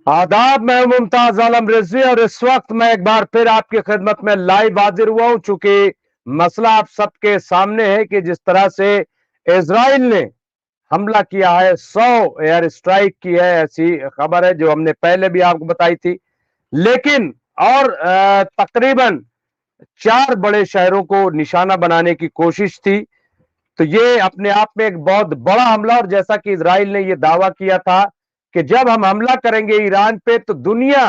आदाब, मैं मुमताज आलम रिजवी और इस वक्त मैं एक बार फिर आपकी खिदमत में लाइव हाजिर हुआ हूं। चूंकि मसला आप सबके सामने है कि जिस तरह से इजराइल ने हमला किया है, 100 एयर स्ट्राइक की है, ऐसी खबर है जो हमने पहले भी आपको बताई थी। लेकिन और तकरीबन 4 बड़े शहरों को निशाना बनाने की कोशिश थी। तो ये अपने आप में एक बहुत बड़ा हमला, और जैसा कि इजराइल ने यह दावा किया था कि जब हम हमला करेंगे ईरान पे तो दुनिया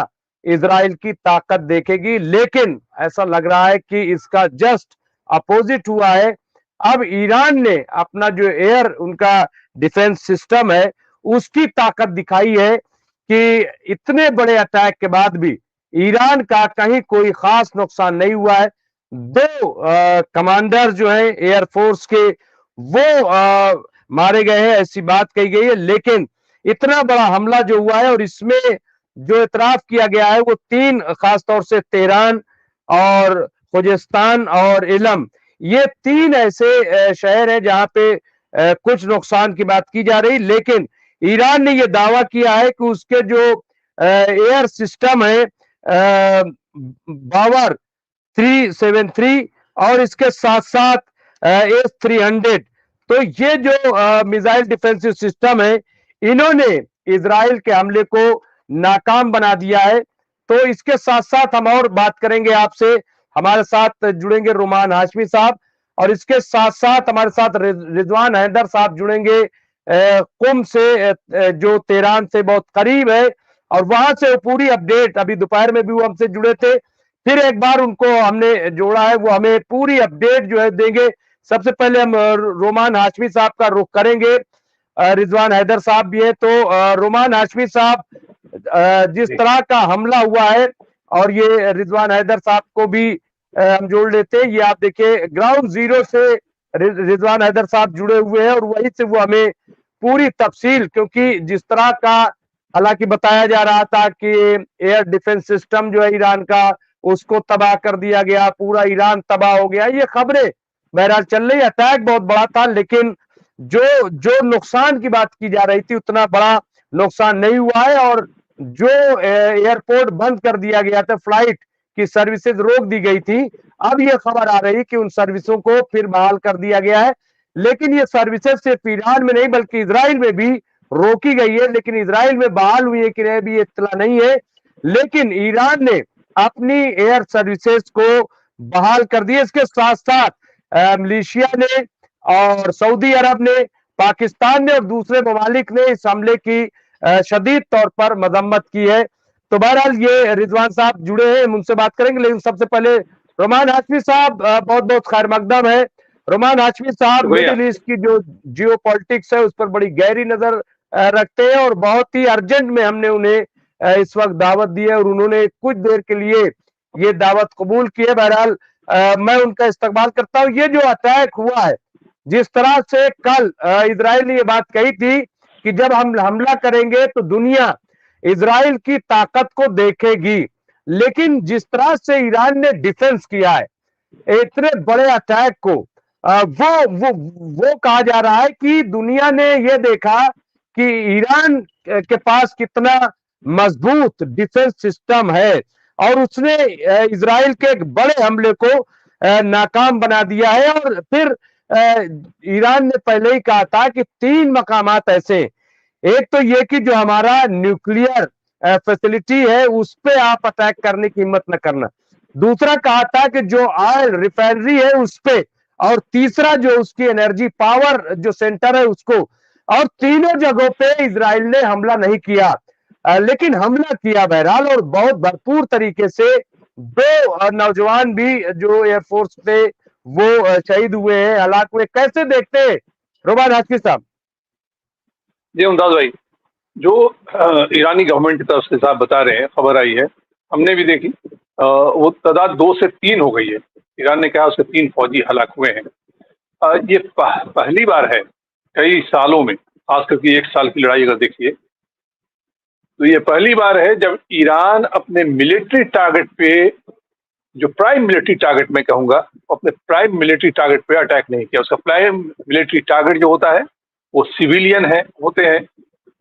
इजराइल की ताकत देखेगी, लेकिन ऐसा लग रहा है कि इसका जस्ट अपोजिट हुआ है। अब ईरान ने अपना जो एयर उनका डिफेंस सिस्टम है उसकी ताकत दिखाई है कि इतने बड़े अटैक के बाद भी ईरान का कहीं कोई खास नुकसान नहीं हुआ है। 2 कमांडर जो है एयरफोर्स के वो मारे गए हैं, ऐसी बात कही गई है। लेकिन इतना बड़ा हमला जो हुआ है और इसमें जो इतराफ किया गया है वो 3, खासतौर से तेहरान और खुजिस्तान और इलम, ये 3 ऐसे शहर हैं जहां पे कुछ नुकसान की बात की जा रही। लेकिन ईरान ने यह दावा किया है कि उसके जो एयर सिस्टम है बावर 373 और इसके साथ साथ S-300, तो ये जो मिसाइल डिफेंसिव सिस्टम है इन्होंने इजराइल के हमले को नाकाम बना दिया है। तो इसके साथ साथ हम और बात करेंगे आपसे, हमारे साथ जुड़ेंगे रुमान हाशमी साहब, और इसके साथ साथ हमारे साथ रिजवान हैदर साहब जुड़ेंगे कुम से, जो तेहरान से बहुत करीब है, और वहां से पूरी अपडेट, अभी दोपहर में भी वो हमसे जुड़े थे, फिर एक बार उनको हमने जोड़ा है, वो हमें पूरी अपडेट जो है देंगे। सबसे पहले हम रोमान हाशमी साहब का रुख करेंगे, रिजवान हैदर साहब भी है। तो रोमान हाशमी साहब, जिस तरह का हमला हुआ है, और ये रिजवान हैदर साहब को भी हम जोड़ लेते हैं, ये आप देखिए ग्राउंड जीरो से रिजवान हैदर साहब जुड़े हुए हैं, और वहीं से वो हमें पूरी तफसील, क्योंकि जिस तरह का हालांकि बताया जा रहा था कि एयर डिफेंस सिस्टम जो है ईरान का उसको तबाह कर दिया गया, पूरा ईरान तबाह हो गया, ये खबरें बहरहाल चल रही। अटैक बहुत बड़ा था, लेकिन जो जो नुकसान की बात की जा रही थी उतना बड़ा नुकसान नहीं हुआ है। और जो एयरपोर्ट बंद कर दिया गया था, फ्लाइट की सर्विसेज रोक दी गई थी, अब यह खबर आ रही कि उन सर्विसों को फिर बहाल कर दिया गया है। लेकिन ये सर्विसेज सिर्फ ईरान में नहीं बल्कि इजराइल में भी रोकी गई है, लेकिन इजराइल में बहाल हुई है कि नहीं भी इत्तला नहीं है। लेकिन ईरान ने अपनी एयर सर्विसेज को बहाल कर दिया। इसके साथ साथ मलेशिया ने और सऊदी अरब ने, पाकिस्तान ने और दूसरे ममालिक ने इस हमले की शदीद तौर पर मजम्मत की है। तो बहरहाल ये रिजवान साहब जुड़े हैं, उनसे बात करेंगे, लेकिन सबसे पहले रोमान हाशमी साहब, बहुत बहुत खैर मकदम है। रोमान हाशमी साहब शुक्रिया। मिडिल ईस्ट की जो जियो पॉलिटिक्स है उस पर बड़ी गहरी नजर रखते हैं, और बहुत ही अर्जेंट में हमने उन्हें इस वक्त दावत दी है, और उन्होंने कुछ देर के लिए ये दावत कबूल की है। बहरहाल मैं उनका इस्तकबाल करता हूं। ये जो अटैक हुआ है, जिस तरह से कल इजराइल ने ये बात कही थी कि जब हम हमला करेंगे तो दुनिया इजराइल की ताकत को देखेगी, लेकिन जिस तरह से ईरान ने डिफेंस किया है इतने बड़े अटैक को, वो कहा जा रहा है कि दुनिया ने यह देखा कि ईरान के पास कितना मजबूत डिफेंस सिस्टम है, और उसने इजराइल के एक बड़े हमले को नाकाम बना दिया है। और फिर ईरान ने पहले ही कहा था कि 3 मकामात ऐसे, एक तो ये कि जो हमारा न्यूक्लियर फैसिलिटी है उस पे आप अटैक करने की हिम्मत न करना, दूसरा कहा था कि जो ऑयल रिफाइनरी है उस पे, और तीसरा जो उसकी एनर्जी पावर जो सेंटर है उसको। और तीनों जगहों पे इजराइल ने हमला नहीं किया, लेकिन हमला किया बहरहाल, और बहुत भरपूर तरीके से। 2 नौजवान भी जो एयरफोर्स पे वो शहीद हुए हैं, हलाक हुए। कैसे देखते हैं रोमान हाशमी साहब? जी मुमताज भाई, जो ईरानी गवर्नमेंट की तरफ से साहब बता रहे हैं, खबर आई है, हमने भी देखी, वो तादाद 2 से 3 हो गई है। ईरान ने कहा उसके 3 फौजी हलाक हुए हैं। ये पहली बार है कई सालों में, खास करके 1 साल की लड़ाई अगर देखिए तो ये पहली बार है जब ईरान अपने मिलिट्री टारगेट पे, जो प्राइम मिलिट्री टारगेट मैं कहूंगा, अपने प्राइम मिलिट्री टारगेट पे अटैक नहीं किया। उसका प्राइम मिलिट्री टारगेट जो होता है वो सिविलियन है, होते हैं,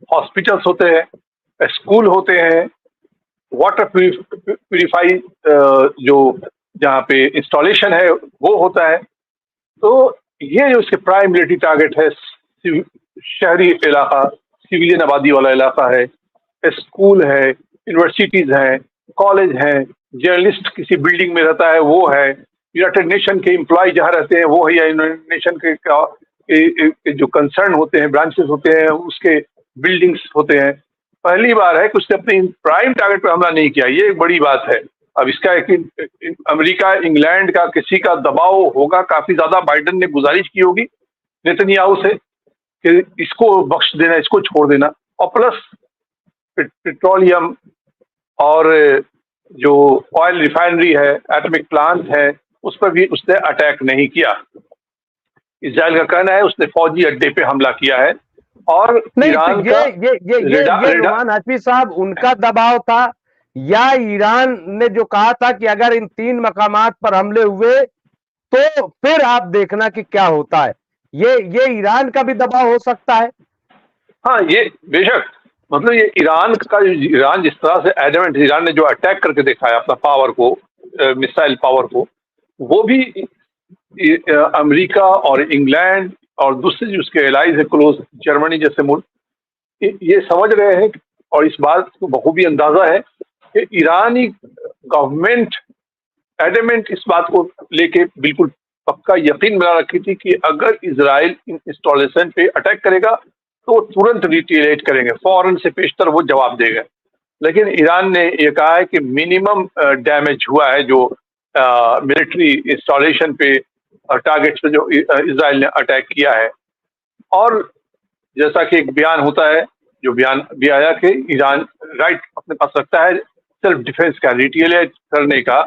हॉस्पिटल्स होते हैं, स्कूल होते हैं, वाटर प्यूरिफाई जो जहाँ पे इंस्टॉलेशन है वो होता है। तो ये जो इसके प्राइम मिलिट्री टारगेट है, शहरी इलाका, सिविलियन आबादी वाला इलाका है, स्कूल है, यूनिवर्सिटीज हैं, कॉलेज हैं, जर्नलिस्ट किसी बिल्डिंग में रहता है वो है, यूनाइटेड नेशन के एम्प्लॉय जहाँ रहते हैं वो है, या यूनाइटेड नेशन के जो कंसर्न होते हैं, ब्रांचेस होते हैं, उसके बिल्डिंग्स होते हैं। पहली बार है कि उसने अपने प्राइम टारगेट पर हमला नहीं किया, ये एक बड़ी बात है। अब इसका अमेरिका, इंग्लैंड का किसी का दबाव होगा, काफी ज्यादा बाइडेन ने गुजारिश की होगी नेतन्याहू से कि इसको बख्श देना, इसको छोड़ देना। और प्लस पेट्रोलियम और जो ऑयल रिफाइनरी है, एटॉमिक प्लांट है, उस पर भी उसने अटैक नहीं किया। इजराइल का कहना है उसने फौजी अड्डे पे हमला किया है। और नहीं, ईरान तो का ये नुमान हाशमी साहब उनका दबाव था, या ईरान ने जो कहा था कि अगर इन 3 मकामात पर हमले हुए तो फिर आप देखना कि क्या होता है, ये ईरान का भी दबाव हो सकता है? हाँ, ये बेशक, मतलब ये ईरान का, ईरान जिस तरह से एडमेंट, ईरान ने जो अटैक करके दिखाया अपना पावर को, मिसाइल पावर को, वो भी अमेरिका और इंग्लैंड और दूसरे जो उसके एलाइज है क्लोज, जर्मनी जैसे मुल्क, ये समझ रहे हैं और इस बात को बखूबी अंदाजा है कि ईरानी गवर्नमेंट एडमेंट इस बात को लेके बिल्कुल पक्का यकीन बना रखी थी कि अगर इजराइल इन इंस्टॉलेशन पे अटैक करेगा तो तुरंत रिटेलिएट करेंगे, फौरन से पेशतर वो जवाब देगा। लेकिन ईरान ने ये कहा है कि मिनिमम डैमेज हुआ है जो मिलिट्री इंस्टॉलेशन पे, टारगेट्स पे जो इजराइल ने अटैक किया है। और जैसा कि एक बयान होता है, जो बयान भी आया कि ईरान राइट अपने पास रखता है सेल्फ डिफेंस का, रिटेलिएट करने का।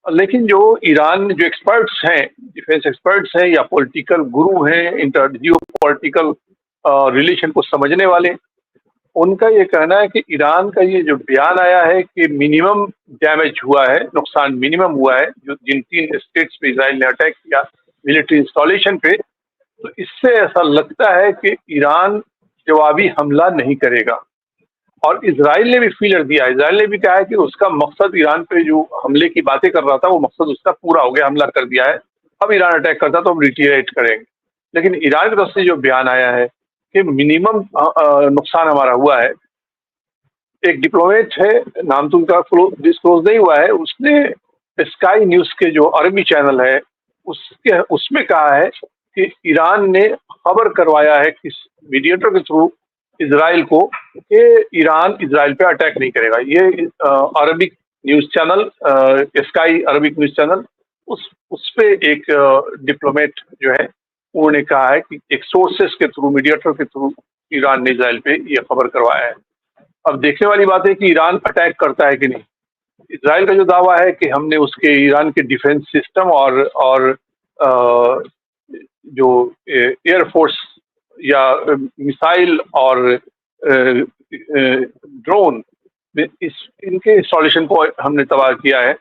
लेकिन जो ईरान जो एक्सपर्ट्स हैं, डिफेंस एक्सपर्ट्स हैं या पॉलिटिकल गुरु हैं, इंटर जियो पॉलिटिकल रिलेशन को समझने वाले, उनका ये कहना है कि ईरान का ये जो बयान आया है कि मिनिमम डैमेज हुआ है, नुकसान मिनिमम हुआ है जो जिन 3 स्टेट्स पे इजराइल ने अटैक किया मिलिट्री इंस्टॉलेशन पे, तो इससे ऐसा लगता है कि ईरान जवाबी हमला नहीं करेगा। और इजराइल ने भी फीलर दिया, इजराइल ने भी कहा है कि उसका मकसद ईरान पे जो हमले की बातें कर रहा था वो मकसद उसका पूरा हो गया, हमला कर दिया है, अब ईरान अटैक करता तो हम रिटेलिएट करेंगे। लेकिन ईरान की तरफ से जो बयान आया है कि मिनिमम नुकसान हमारा हुआ है। एक डिप्लोमेट है, नाम तो उनका डिस्क्लोज नहीं हुआ है, उसने स्काई न्यूज के जो अरबी चैनल है उसमें कहा है कि ईरान ने खबर करवाया है कि मीडिएटर के थ्रू इजराइल को कि ईरान इजराइल पे अटैक नहीं करेगा। ये Arabic news channel, sky Arabic news channel, उस पे एक डिप्लोमेट जो है उन्होंने कहा है कि एक सोर्सेस के थ्रू, मीडिएटर के थ्रू ईरान ने इजराइल पे ये खबर करवाया है। अब देखने वाली बात है कि ईरान अटैक करता है कि नहीं। इजराइल का जो दावा है कि हमने उसके ईरान के डिफेंस सिस्टम और जो एयरफोर्स या मिसाइल और ड्रोन, इनके इंस्टॉलेशन को हमने तबाह किया है।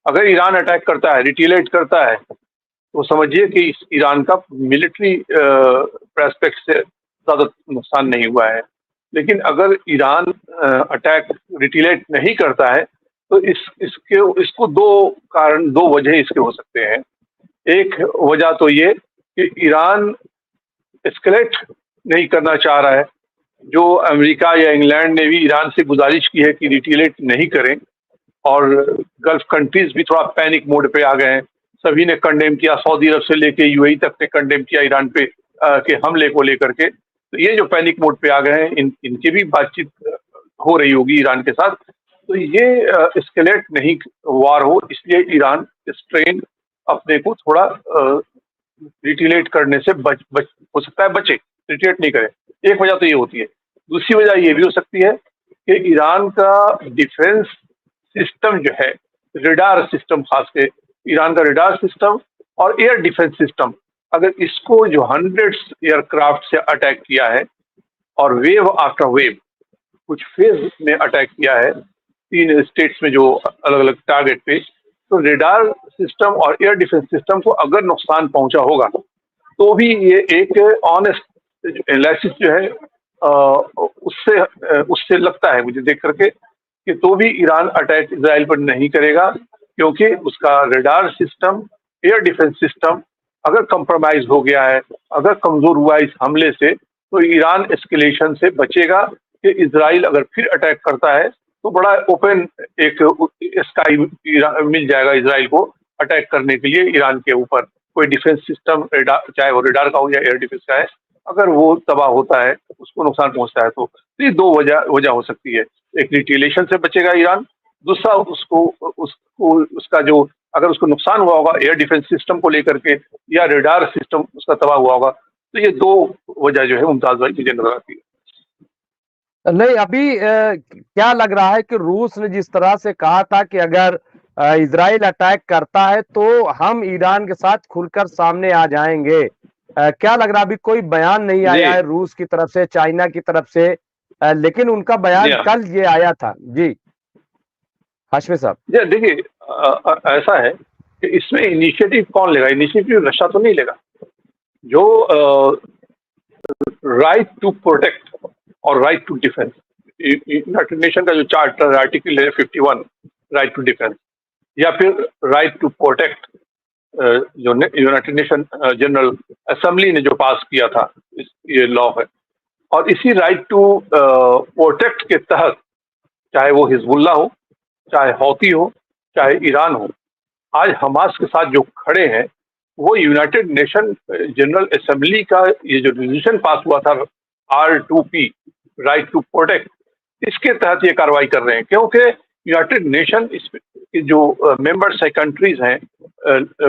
अगर ईरान अटैक करता है, रिटेलिएट करता है, तो समझिए कि इस ईरान का मिलिट्री एस्पेक्ट से ज़्यादा नुकसान नहीं हुआ है। लेकिन अगर ईरान अटैक रिटेलिएट नहीं करता है तो इसको 2 वजह इसके हो सकते हैं। एक वजह तो ये कि ईरान एस्केलेट नहीं करना चाह रहा है, जो अमेरिका या इंग्लैंड ने भी ईरान से गुजारिश की है कि रिटेलिएट नहीं करें, और गल्फ कंट्रीज भी थोड़ा पैनिक मोड पे आ गए हैं। सभी ने कंडेम किया, सऊदी अरब से लेके यूएई तक ने कंडेम किया ईरान पे के हमले को लेकर के। तो ये जो पैनिक मोड पे आ गए हैं, इनकी भी बातचीत हो रही होगी ईरान के साथ। तो ये एस्केलेट नहीं वार हो, इसलिए ईरान स्ट्रेन अपने को थोड़ा रिटेलिएट करने से हो सकता है बचे, रिटेलिएट नहीं करे। एक वजह तो ये होती है। दूसरी वजह ये भी हो सकती है कि ईरान का डिफेंस सिस्टम जो है, रेडार सिस्टम, खास के ईरान का रेडार सिस्टम और एयर डिफेंस सिस्टम, अगर इसको जो हंड्रेड्स एयरक्राफ्ट से अटैक किया है और वेव आफ्टर वेव कुछ फेज में अटैक किया है 3 स्टेट्स में जो अलग अलग टारगेट पे, तो रेडार सिस्टम और एयर डिफेंस सिस्टम को अगर नुकसान पहुंचा होगा तो भी ये एक ऑनेस्ट एनालिसिस जो है उससे उससे लगता है मुझे देख करके कि तो भी ईरान अटैक इसराइल पर नहीं करेगा, क्योंकि उसका radar system, air defence system अगर कंप्रोमाइज हो गया है, अगर कमजोर हुआ है इस हमले से, तो ईरान एस्केलेशन से बचेगा कि इसराइल अगर फिर अटैक करता है तो बड़ा ओपन एक स्काई मिल जाएगा इसराइल को अटैक करने के लिए ईरान के ऊपर। कोई डिफेंस सिस्टम चाहे वो रडार का हो या एयर डिफेंस का है, अगर वो तबाह होता है, उसको नुकसान पहुंचता है, तो ये दो वजह हो सकती है। एक रिटेलिएशन से बचेगा ईरान, दूसरा उसको उसका जो अगर उसको नुकसान हुआ होगा एयर डिफेंस सिस्टम को लेकर के या रडार सिस्टम उसका तबाह हुआ होगा, तो ये दो वजह जो है मुमताज भाई मुझे नजर आती है। नहीं, अभी क्या लग रहा है कि रूस ने जिस तरह से कहा था कि अगर इजराइल अटैक करता है तो हम ईरान के साथ खुलकर सामने आ जाएंगे, क्या लग रहा है? अभी कोई बयान नहीं जी आया है रूस की तरफ से, चाइना की तरफ से, लेकिन उनका जी बयान हाँ कल ये आया था। जी हाशमी साहब। जी, देखिए ऐसा है कि इसमें इनिशिएटिव कौन लेगा? इनिशिएटिव रशिया तो नहीं लेगा। जो राइट टू प्रोटेक्ट और right to defence, United Nation का जो चार्टर आर्टिकल है 51, राइट टू डिफेंस या फिर राइट टू प्रोटेक्ट, जो यूनाइटेड नेशन जनरल असेंबली ने जो पास किया था, ये लॉ है। और इसी राइट टू प्रोटेक्ट के तहत चाहे वो हिजबुल्ला हो, चाहे हौती हो, चाहे ईरान हो, आज हमास के साथ जो खड़े हैं वो यूनाइटेड नेशन जनरल असेंबली का ये जो रेजोल्यूशन पास हुआ था R2P, राइट टू प्रोटेक्ट, इसके तहत ये कार्रवाई कर रहे हैं। क्योंकि यूनाइटेड नेशन के जो मेंबर्स है, कंट्रीज हैं,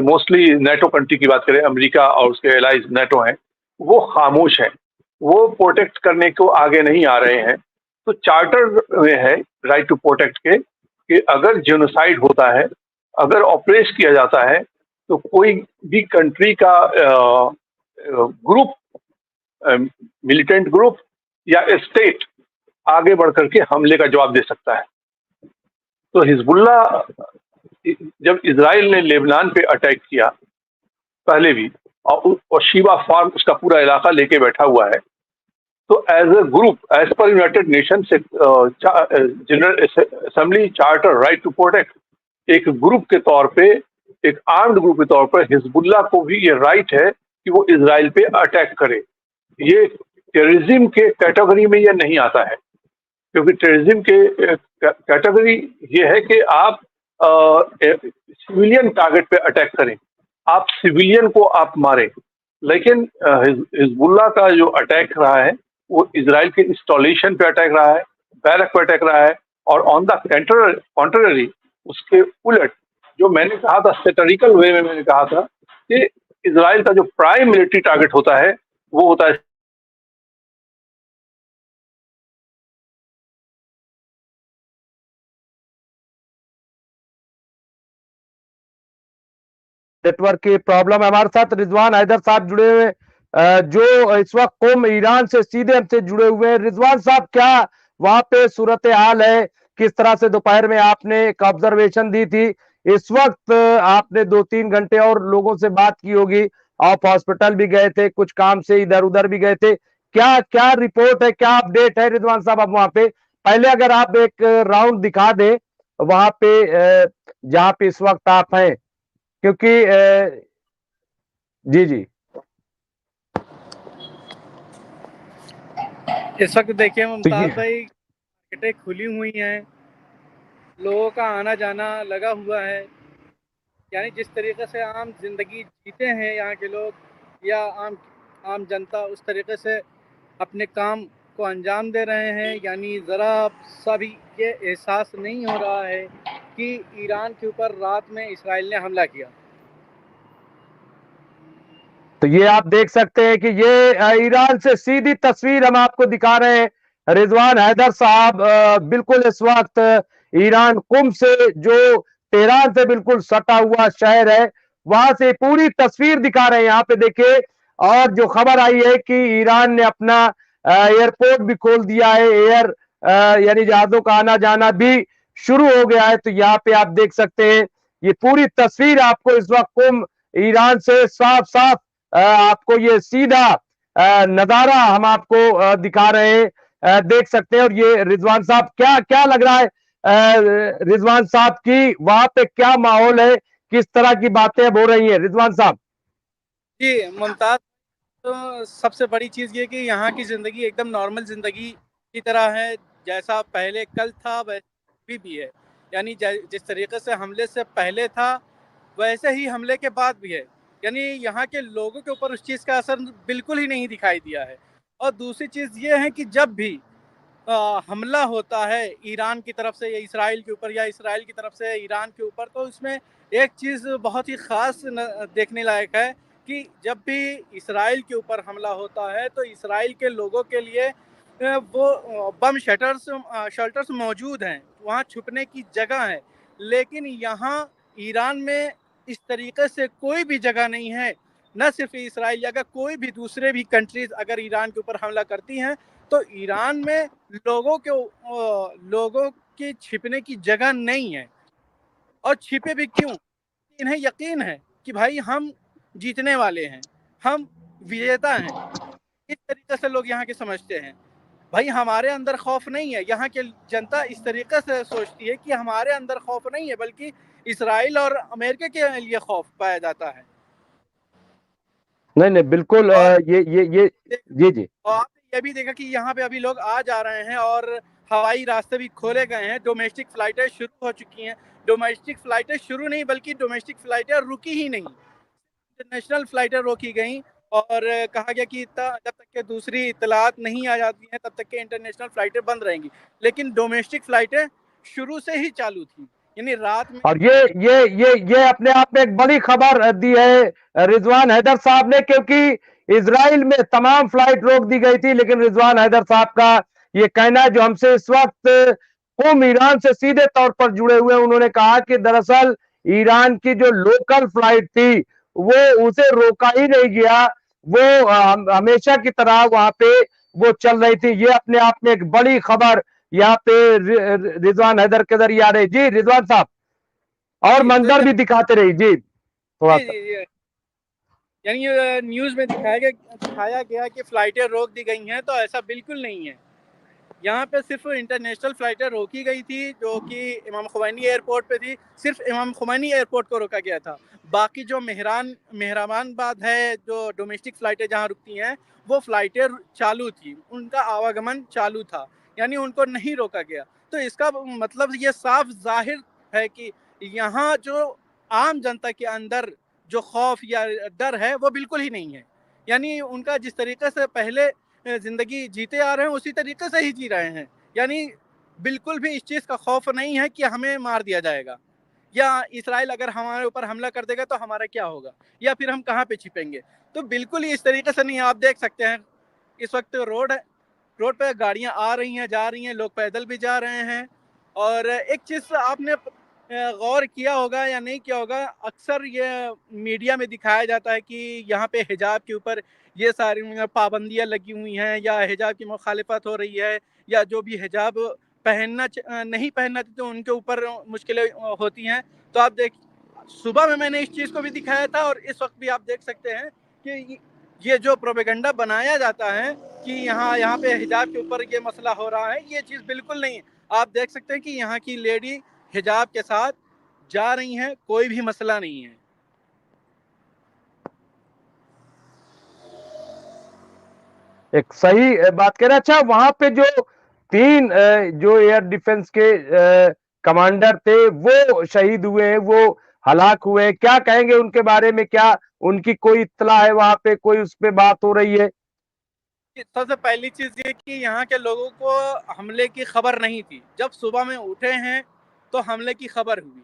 मोस्टली नेटो कंट्री की बात करें, अमेरिका और उसके एलाइज नेटो हैं, वो खामोश हैं, वो प्रोटेक्ट करने को आगे नहीं आ रहे हैं। तो चार्टर में है राइट टू प्रोटेक्ट के कि अगर जेनोसाइड होता है, अगर ऑपरेट किया जाता है, तो कोई भी कंट्री का ग्रुप, मिलिटेंट ग्रुप या स्टेट आगे बढ़ करके हमले का जवाब दे सकता है। तो हिजबुल्ला जब इजराइल ने लेबनान पे अटैक किया पहले भी, और शीबा फार्म उसका पूरा इलाका लेके बैठा हुआ है, तो as a group, as per United Nation से General Assembly charter right to protect, एक ग्रुप के तौर पे, एक आर्म्ड ग्रुप के तौर पर हिजबुल्ला को भी ये राइट है कि वो इजराइल पे अटैक करे। ये टेररिज्म के कैटेगरी में ये नहीं आता है, क्योंकि टेररिज्म के कैटेगरी ये है कि आप सिविलियन टारगेट पे अटैक करें, आप सिविलियन को आप मारें। लेकिन हिजबुल्ला का जो अटैक रहा है वो इजराइल के इंस्टॉलेशन पे अटैक रहा है, बैरक पे अटैक रहा है, और ऑन द कॉन्ट्ररी उसके उलट जो मैंने कहा था, सेटरिकल वे में मैंने कहा था कि इजराइल का जो प्राइम मिलिट्री टारगेट होता है वो होता है नेटवर्क की प्रॉब्लम है। हमारे साथ रिजवान हैदर साहब जुड़े हुए, जो इस वक्त कुम ईरान से सीधे हमसे जुड़े हुए हैं। रिजवान साहब, क्या वहां पे सूरत हाल है? किस तरह से दोपहर में आपने एक ऑब्जर्वेशन दी थी, इस वक्त आपने 2-3 घंटे और लोगों से बात की होगी, आप हॉस्पिटल भी गए थे, कुछ काम से इधर उधर भी गए थे, क्या क्या रिपोर्ट है, क्या अपडेट है रिजवान साहब अब वहां पे? पहले अगर आप एक राउंड दिखा दें वहां पे, जहां पे इस वक्त आप हैं, क्योंकि जी जी। इस वक्त देखिए तो मुमताज ये भाई, मार्केटें खुली हुई हैं, लोगों का आना जाना लगा हुआ है। यानी जिस तरीके से आम जिंदगी जीते हैं यहाँ के लोग या आम आम जनता, उस तरीके से अपने काम को अंजाम दे रहे हैं। यानी ज़रा सा भी ये एहसास नहीं हो रहा है कि ईरान के ऊपर रात में इसराइल ने हमला किया। तो ये आप देख सकते हैं कि ये ईरान से सीधी तस्वीर हम आपको दिखा रहे हैं। रिजवान हैदर साहब बिल्कुल इस वक्त ईरान कुम से, जो तेहरान से बिल्कुल सटा हुआ शहर है, वहां से पूरी तस्वीर दिखा रहे हैं। यहाँ पे देखिए, और जो खबर आई है कि ईरान ने अपना एयरपोर्ट भी खोल दिया है, एयर यानी जहाजों का आना जाना भी शुरू हो गया है। तो यहाँ पे आप देख सकते हैं, ये पूरी तस्वीर आपको इस वक्त कुम ईरान से साफ साफ आपको ये सीधा नजारा हम आपको दिखा रहे हैं, देख सकते हैं। और ये रिजवान साहब, क्या क्या लग रहा है रिजवान साहब की वहां पे क्या माहौल है, किस तरह की बातें अब हो रही हैं रिजवान साहब? जी मुमताज, तो सबसे बड़ी चीज़ ये कि यहाँ की ज़िंदगी एकदम नॉर्मल ज़िंदगी की तरह है। जैसा पहले कल था वैसे अभी भी है। यानी जिस तरीके से हमले से पहले था वैसे ही हमले के बाद भी है। यानी यहाँ के लोगों के ऊपर उस चीज़ का असर बिल्कुल ही नहीं दिखाई दिया है। और दूसरी चीज़ ये है कि जब भी हमला होता है ईरान की तरफ से या इसराइल के ऊपर, या इसराइल की तरफ से ईरान के ऊपर, तो उसमें एक चीज़ बहुत ही ख़ास देखने लायक है कि जब भी इसराइल के ऊपर हमला होता है तो इसराइल के लोगों के लिए वो बम शेल्टर्स मौजूद हैं, वहाँ छुपने की जगह है। लेकिन यहाँ ईरान में इस तरीके से कोई भी जगह नहीं है। न सिर्फ इसराइल, अगर कोई भी दूसरे भी कंट्रीज अगर ईरान के ऊपर हमला करती हैं तो ईरान में लोगों की छिपने की जगह नहीं है। और छिपे भी क्यों? इन्हें यकीन है कि भाई हम जीतने वाले हैं, हम विजेता हैं। इस तरीके से लोग यहाँ के समझते हैं। भाई हमारे अंदर खौफ नहीं है। यहाँ के जनता इस तरीके से सोचती है कि हमारे अंदर खौफ नहीं है, बल्कि इसराइल और अमेरिका के लिए खौफ पाया जाता है। नहीं नहीं, बिल्कुल और ये जी जी। और आपने ये भी देखा कि यहाँ पे अभी लोग आ जा रहे हैं और हवाई रास्ते भी खोले गए हैं। डोमेस्टिक फ्लाइटें शुरू हो चुकी हैं। डोमेस्टिक फ्लाइटें शुरू नहीं, बल्कि डोमेस्टिक फ्लाइटें रुकी ही नहीं, इंटरनेशनल फ्लाइटें रोकी गई। और कहा गया कि जब तक के दूसरी इतलात नहीं आ जाती हैं तब तक के इंटरनेशनल फ्लाइटें बंद रहेंगी। लेकिन डोमेस्टिक फ्लाइटें शुरू से ही चालू थी, यानी रात में। और ये अपने आप में एक बड़ी खबर दी है रिजवान हैदर साहब ने, क्योंकि इजराइल में तमाम फ्लाइट रोक दी गई थी, लेकिन रिजवान हैदर साहब का ये कहना है, जो हमसे इस वक्त ईरान से सीधे तौर पर जुड़े हुए हैं, उन्होंने कहा कि दरअसल ईरान की जो लोकल फ्लाइट थी वो उसे रोका ही नहीं गया, वो हमेशा की तरह वहां पे वो चल रही थी। ये अपने आप में एक बड़ी खबर यहाँ पे रिजवान हैदर के जरिए आ रही। जी रिजवान साहब, और जी तो मंजर भी दिखाते रही जी थोड़ा जी सा। जी जी, यानी न्यूज़ में दिखाया गया कि फ्लाइटें रोक दी गई हैं, तो ऐसा बिल्कुल नहीं है। यहाँ पे सिर्फ इंटरनेशनल फ्लाइटें रोकी गई थी जो कि इमाम खुमैनी एयरपोर्ट पे थी। सिर्फ इमाम खुमैनी एयरपोर्ट को रोका गया था। बाकी जो मेहराबाद है, जो डोमेस्टिक फ्लाइटें जहाँ रुकती हैं, वो फ्लाइटें चालू थी, उनका आवागमन चालू था, यानी उनको नहीं रोका गया। तो इसका मतलब ये साफ जाहिर है कि यहाँ जो आम जनता के अंदर जो खौफ या डर है वो बिल्कुल ही नहीं है। यानी उनका जिस तरीके से पहले जिंदगी जीते आ रहे हैं उसी तरीके से ही जी रहे हैं। यानी बिल्कुल भी इस चीज़ का खौफ नहीं है कि हमें मार दिया जाएगा, या इसराइल अगर हमारे ऊपर हमला कर देगा तो हमारा क्या होगा, या फिर हम कहाँ पे छिपेंगे। तो बिल्कुल ही इस तरीके से नहीं। आप देख सकते हैं इस वक्त रोड पे गाड़ियां आ रही हैं, जा रही हैं, लोग पैदल भी जा रहे हैं। और एक चीज़ आपने गौर किया होगा या नहीं किया होगा, अक्सर ये मीडिया में दिखाया जाता है कि यहाँ पे हिजाब के ऊपर ये सारी पाबंदियां लगी हुई हैं, या हिजाब की मुखालिफत हो रही है, या जो भी हिजाब नहीं पहनना चाहिए तो उनके ऊपर मुश्किलें होती हैं। तो आप देख, सुबह में मैंने इस चीज़ को भी दिखाया था और इस वक्त भी आप देख सकते हैं कि ये जो प्रोपेगेंडा बनाया जाता है कि यहाँ पे हिजाब के ऊपर ये मसला हो रहा है, ये चीज़ बिल्कुल नहीं है। आप देख सकते हैं कि यहाँ की लेडी हिजाब के साथ जा रही हैं, कोई भी मसला नहीं है। एक सही बात कह रहे हैं। अच्छा, वहां पे जो तीन जो एयर डिफेंस के कमांडर थे वो शहीद हुए हैं, वो हलाक हुए हैं, क्या कहेंगे उनके बारे में? क्या उनकी कोई इत्तला है वहां पे, कोई उस पे बात हो रही है? सबसे पहली चीज़ ये कि यहाँ के लोगों को हमले की खबर नहीं थी। जब सुबह में उठे हैं तो हमले की खबर हुई।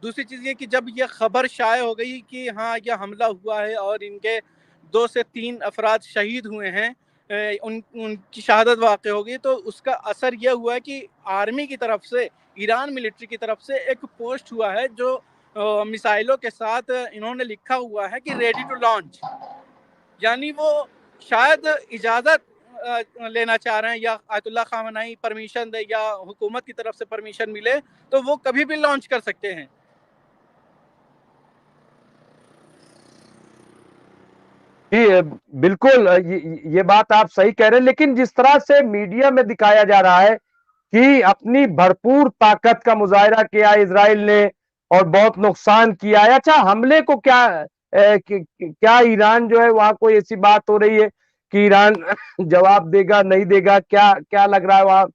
दूसरी चीज़ ये कि जब ये खबर शाये हो गई कि हाँ यह हमला हुआ है और इनके 2 से 3 अफराद शहीद हुए हैं, उनकी शहादत वाक़ई हो गई, तो उसका असर यह हुआ है कि आर्मी की तरफ से, ईरान मिलिट्री की तरफ से एक पोस्ट हुआ है जो मिसाइलों के साथ इन्होंने लिखा हुआ है कि रेडी टू लॉन्च। यानी वो शायद इजाज़त लेना चाह रहे हैं, या आयतुल्लाह ख़ामेनी परमिशन दे, या हुकूमत की तरफ से परमिशन मिले तो वो कभी भी लॉन्च कर सकते हैं। जी, बिल्कुल, ये बात आप सही कह रहे हैं, लेकिन जिस तरह से मीडिया में दिखाया जा रहा है कि अपनी भरपूर ताकत का मुजाहिरा किया इजराइल ने और बहुत नुकसान किया है। अच्छा, हमले को क्या क्या ईरान जो है वहां कोई ऐसी बात हो रही है कि ईरान जवाब देगा नहीं देगा, क्या क्या लग रहा है वहां?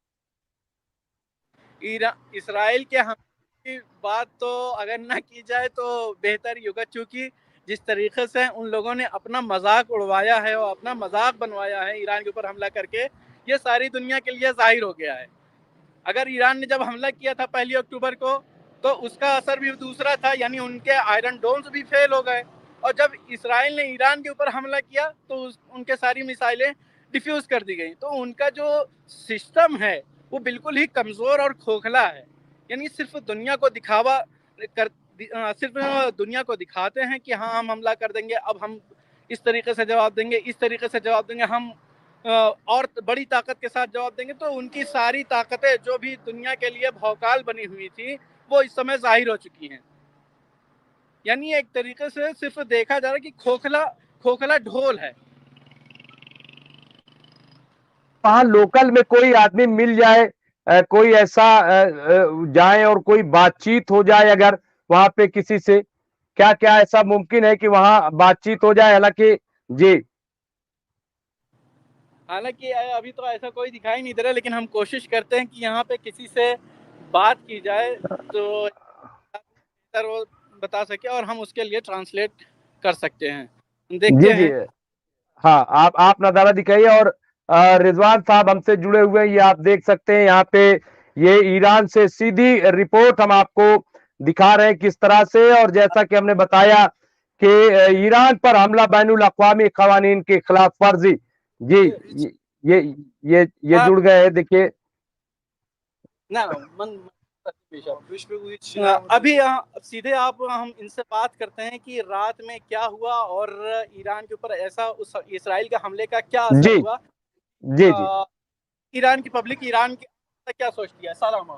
इसराइल के हमले की बात तो अगर ना की जाए तो बेहतर ही होगा, क्योंकि जिस तरीके से उन लोगों ने अपना मजाक उड़वाया है और अपना मजाक बनवाया है ईरान के ऊपर हमला करके, ये सारी दुनिया के लिए जाहिर हो गया है। अगर ईरान ने जब हमला किया था 1 अक्टूबर को, तो उसका असर भी दूसरा था, यानी उनके आयरन डोम्स भी फेल हो गए। और जब इसराइल ने ईरान के ऊपर हमला किया तो उनके सारी मिसाइलें डिफ्यूज कर दी गई। तो उनका जो सिस्टम है वो बिल्कुल ही कमज़ोर और खोखला है। यानी सिर्फ दुनिया को दिखावा कर सिर्फ दुनिया को दिखाते हैं कि हाँ हम हमला कर देंगे, अब हम इस तरीके से जवाब देंगे, इस तरीके से जवाब देंगे, हम और बड़ी ताकत के साथ जवाब देंगे। तो उनकी सारी ताकतें जो भी दुनिया के लिए भौकाल बनी हुई थी वो इस समय जाहिर हो चुकी हैं। यानी एक तरीके से सिर्फ देखा जा रहा है कि खोखला खोखला ढोल है। वहां लोकल में कोई आदमी मिल जाए, कोई ऐसा जाए और कोई बातचीत हो जाए अगर वहां पे किसी से, क्या क्या ऐसा मुमकिन है कि वहां बातचीत हो जाए? हालांकि जी, हालांकि अभी तो ऐसा कोई दिखाई नहीं दे रहा, लेकिन हम कोशिश करते हैं कि यहाँ पे किसी से बात की जाए तो बेहतर वो बता सके और हम उसके लिए ट्रांसलेट कर सकते हैं। जी, देखते जी, हैं। हाँ, आप नजारा दिखाइए। और रिजवान साहब हमसे जुड़े हुए हैं, ये आप देख सकते हैं यहाँ पे, ये ईरान से सीधी रिपोर्ट हम आपको दिखा रहे हैं किस तरह से। और जैसा कि हमने बताया कि ईरान पर हमला बैनुल अक़वामी कवानीन के खिलाफ वर्जी। जी, ये ये हाँ, जुड़ गए हैं, देखिए। ना अभी सीधे आप हम इनसे बात करते हैं कि रात में क्या हुआ और ईरान के ऊपर ऐसा उस इसराइल के हमले का क्या असर जी, हुआ। जी, जी, अ, ईरान की पब्लिक ईरान की क्या सोचती है? सलाम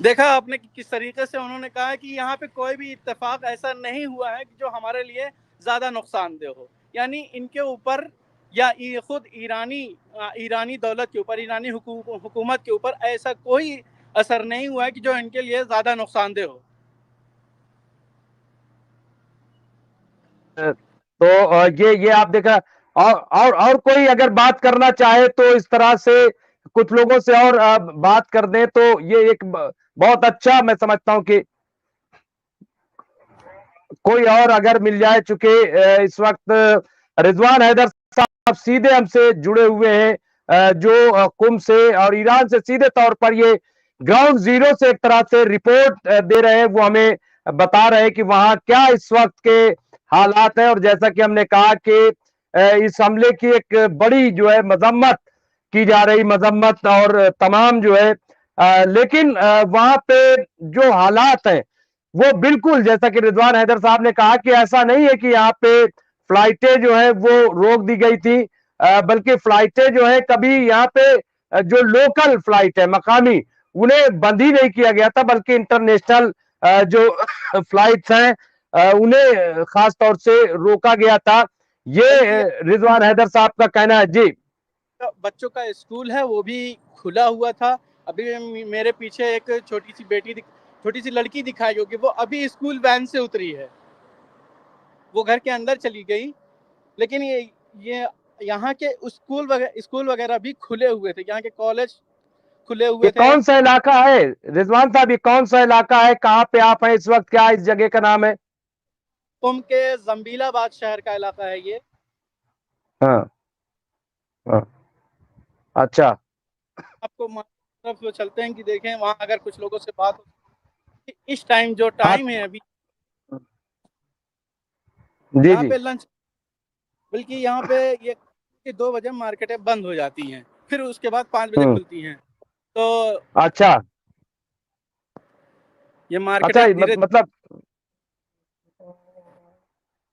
देखा आपने कि किस तरीके से उन्होंने कहा कि यहाँ पे कोई भी इत्तेफाक ऐसा नहीं हुआ है कि जो हमारे लिए ज़्यादा नुकसानदेह हो। यानी इनके ऊपर या खुद ईरानी दौलत के ऊपर, ईरानी हुकूमत के ऊपर ऐसा कोई असर नहीं हुआ है कि जो इनके लिए ज़्यादा नुकसानदेह हो। तो ये आप देखा। और कोई अगर बात करना चाहे तो इस तरह से कुछ लोगों से और बात कर दें तो ये एक बहुत अच्छा मैं समझता हूं कि कोई और अगर मिल जाए, चूंकि इस वक्त रिजवान हैदर साहब सीधे हमसे जुड़े हुए हैं, जो कुम से और ईरान से सीधे तौर पर ये ग्राउंड जीरो से एक तरह से रिपोर्ट दे रहे हैं। वो हमें बता रहे हैं कि वहां क्या इस वक्त के हालात है। और जैसा कि हमने कहा कि इस हमले की एक बड़ी जो है मजम्मत की जा रही, मजम्मत और तमाम जो है, लेकिन वहां पे जो हालात है वो बिल्कुल जैसा कि रिजवान हैदर साहब ने कहा कि ऐसा नहीं है कि यहाँ पे फ्लाइटें जो है वो रोक दी गई थी, बल्कि फ्लाइटें जो है कभी यहाँ पे जो लोकल फ्लाइट है मकामी, उन्हें बंद ही नहीं किया गया था, बल्कि इंटरनेशनल जो फ्लाइट्स हैं उन्हें खास तौर से रोका गया था। ये बल्कि रिजवान हैदर साहब का कहना है। जी, बच्चों का स्कूल है वो भी खुला हुआ था। अभी मेरे पीछे एक छोटी सी लड़की दिखाई होगी, वो अभी स्कूल वैन से उतरी है, वो घर के अंदर चली गई। लेकिन ये यहाँ के स्कूल वगैरह भी खुले हुए थे, यहाँ के कॉलेज खुले ये हुए थे। कौन सा इलाका है रिजवान साहब? ये कौन सा इलाका है? कहाँ पे आप हैं इस वक्त? क्या इस जगह का नाम है? कुम के जंबीलाबाद शहर का इलाका है ये। हाँ, हाँ, अच्छा, आपको तरफ चलते हैं कि देखें वहाँ अगर कुछ लोगों से बात हो। इस टाइम जो हाँ, टाइम है अभी जी, यहाँ जी, पे लंच, बल्कि यहाँ पे ये 2 बजे मार्केटें बंद हो जाती हैं, फिर उसके बाद 5 बजे हम्म, खुलती हैं। तो अच्छा, ये अच्छा, मार्केटें धीरे मतलब